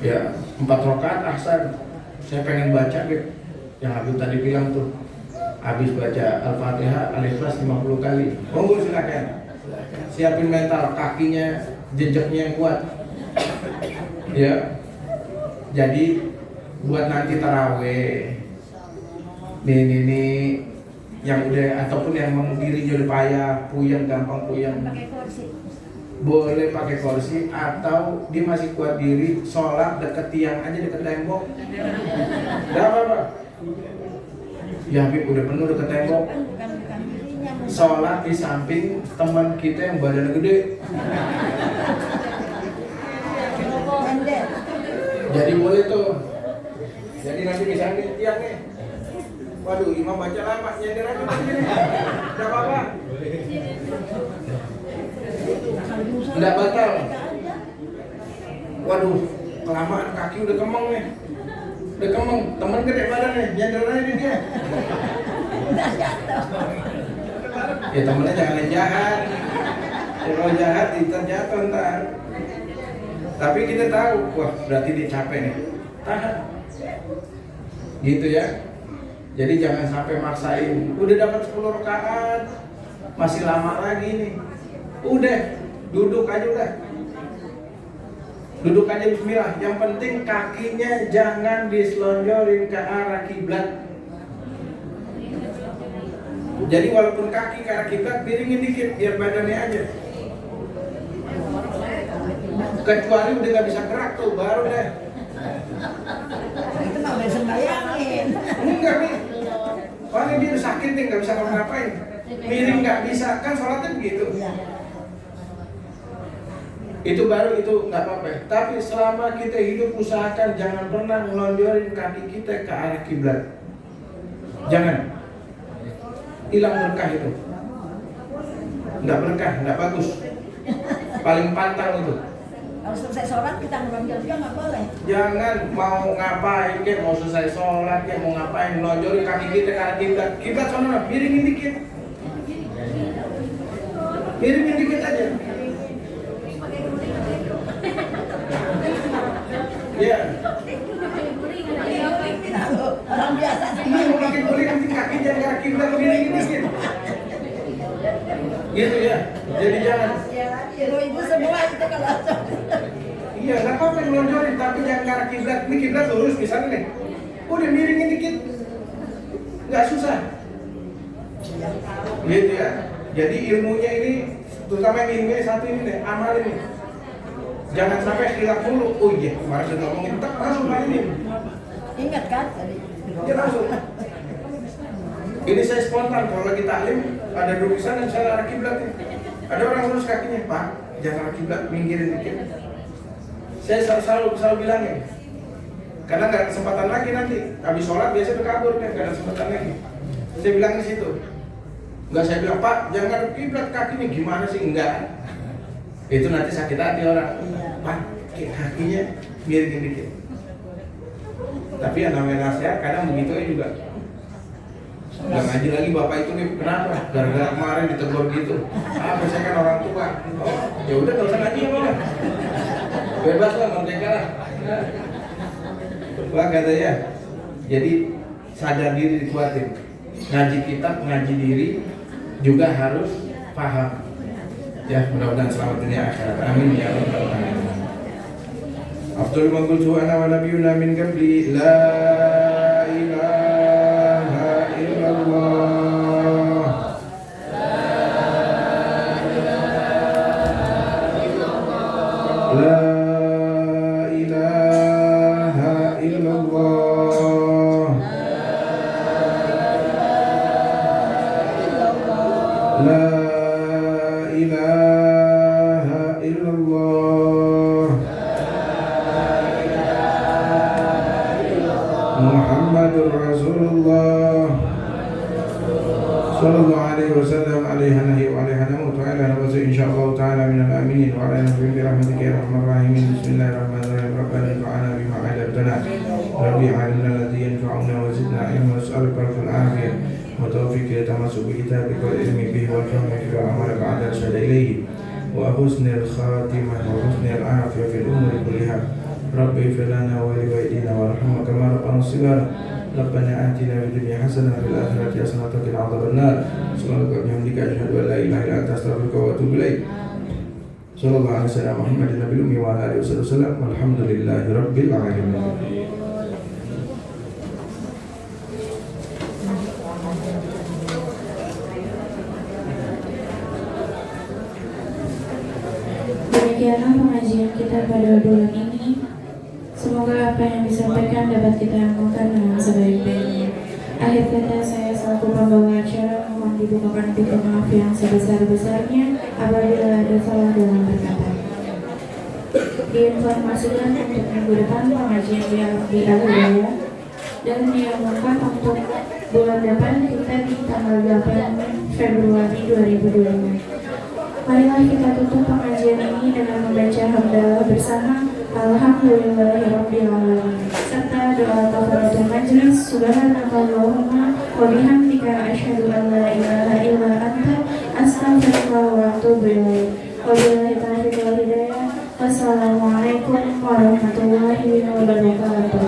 Ya, 4 rakaat ahsan. Saya pengen baca gitu. Yang Habib tadi bilang tuh. Habis baca Al-Fatihah, Al-Ikhlas 50 kali. Monggo silakan. Siapin mental, kakinya, jejaknya yang kuat. Ya. Jadi buat nanti taraweh. Nih yang udah ataupun yang diri jadi payah, puyeng, gampang puyeng. Pakai kursi. Boleh pakai kursi atau dia masih kuat diri, sholat deket tiang aja, deket tembok. Enggak apa-apa. Ya Habib udah penuh deket tembok. Sholat di samping teman kita yang badan gede. Jadi boleh tuh. Jadi nanti misalnya tiang nih, Waduh, imam baca lama, nyender aja. Enggak apa-apa. Enggak batal. Waduh, kelamaan kaki udah kemeng nih. Udah kemeng, temen gede badannya, nyender aja dia. Ya temennya jangan yang jahat. Ya, kalau jahat jatuh ntar. Tapi kita tahu, wah berarti dia capek nih. Tahan. Gitu ya. Jadi jangan sampai maksain. Udah dapat 10 rakaat, masih lama lagi nih. Udah, duduk aja udah. Duduk aja bismillah. Yang penting kakinya jangan diselonjorin ke arah kiblat. Jadi walaupun kaki ke arah kiblat, miringin dikit biar badannya aja. Kecuali udah gak bisa gerak tuh, baru deh. Itu nggak bisa bayangin. Enggak nih. Soalnya dia udah sakit nih, gak bisa ngapa-ngapain. Miring gak bisa, kan sholatnya begitu. Itu baru itu nggak apa-apa. Tapi selama kita hidup usahakan jangan pernah ngelonjorin kaki kita ke arah kiblat. Jangan. Hilang berkah itu. Nggak berkah, nggak bagus. Paling pantang itu. Kalau selesai sholat kita ngelonjor juga nggak boleh. Jangan mau ngapain, kayak mau selesai sholat, kayak mau ngapain, ngelonjorin kaki kita ke arah kiblat. Kiblat sana, miringin dikit. Miringin dikit aja. Iya. Orang biasa sih. Mau pakai guling nanti kaki jangan ke arah kiblat, miringin dikit. Gitu ya. Jadi jangan. Ibu semua itu kalau Iya, nggak apa-apa ngelonjorin, tapi jangan ke arah kiblat. Ini kiblat lurus misalnya nih. Udah miringin dikit. Nggak susah. Gitu ya. Jadi ilmunya ini, terutama yang ilmunya satu ini deh, amal ini. Jangan sampai hilaf mulu. Oh iya, kemarin udah ngomongin tak langsung ini. ingat kan tadi. Ya langsung. Ini saya spontan kalau lagi taklim ada duduk sana misalnya arah kiblat nih. Ada orang lurus kakinya, Pak, jangan arah kiblat, minggirin dikit. Saya selalu bilangin. Karena nggak ada kesempatan lagi nanti. Habis sholat biasa udah kabur kan, nggak ada kesempatan lagi. Saya bilang di situ. Enggak, saya bilang, Pak, jangan arah kiblat kakinya, gimana sih? Enggak. Itu nanti sakit hati orang. Pak, kakinya miringin dikit. Tapi yang namanya nasihat kadang begitu aja juga. Udah ngaji lagi bapak itu nih, kenapa? Gara-gara kemarin ditegur gitu. Apa saya kan orang tua. Oh, ya udah nggak usah ngaji ya Pak. Bebas lah, merdeka lah. Wah katanya. Jadi sadar diri dikuatin. Ngaji kitab, ngaji diri juga harus paham. Ya, mudah-mudahan selamat dunia akhirat. Amin ya rabbal alamin. Afdal ma qultu ana wa nabiyyuna min qabli la ilaha illallah. La ilaha illallah. La ilaha illallah. Muhammadur Rasulullah sallallahu alaihi wasallam alaihi wa alaihi namut wa ala nabi insyaallah taala minal aminin wa ala nabi bi rahmatika ya arhamar rahimin. Bismillahirrahmanirrahim. Rabbana infa'na bima 'allamtana rabbi 'allimna alladhi yanfa'una wa zidna ilman nas'aluka al-afiyah wa tawfiq tamassuku bi kitabika wal ilmi bihi wal fahmi fi al-amal ba'da al-shada ilayhi wa husnil khatimah wa husnil 'afiyah fil umuri kulliha. Rabbi ighfir lana wa li walidina warhamna kama rabbana shighara. Rabbana atina fid dunya hasanah wa fil akhirati hasanah wa qina adzabannar. Subhanaka wa bihamdika asyhadu an la ilaha illa anta astaghfiruka wa atubu ilaik. Sallallahu alaihi wasallam Muhammadin nabiyil ummi wa ala alihi wasallam. Walhamdulillahi rabbil alamin. Demikianlah pengajian kita pada bulan ini. Semoga apa yang disampaikan dapat kita amalkan dengan sebaik-baiknya. Akhir kata, saya selaku pembawa acara mohon dibukakan pintu maaf yang sebesar-besarnya apabila ada salah dalam berkata. Diinformasikan untuk minggu depan pengajian yang di Alubaya dan diumumkan untuk bulan depan kita di tanggal 8 Februari 2020. Marilah kita tutup pengajian ini dengan membaca hamdalah bersama Alhamdulillahirrabbilalamin serta doa kafaratul majlis. Subhanakallahumma wa bihamdika asyhadu an la ilaha illa anta astaghfiruka wa atubu ilaik. Wabillahi taufiq wal hidayah. Wassalamualaikum warahmatullahi wabarakatuh.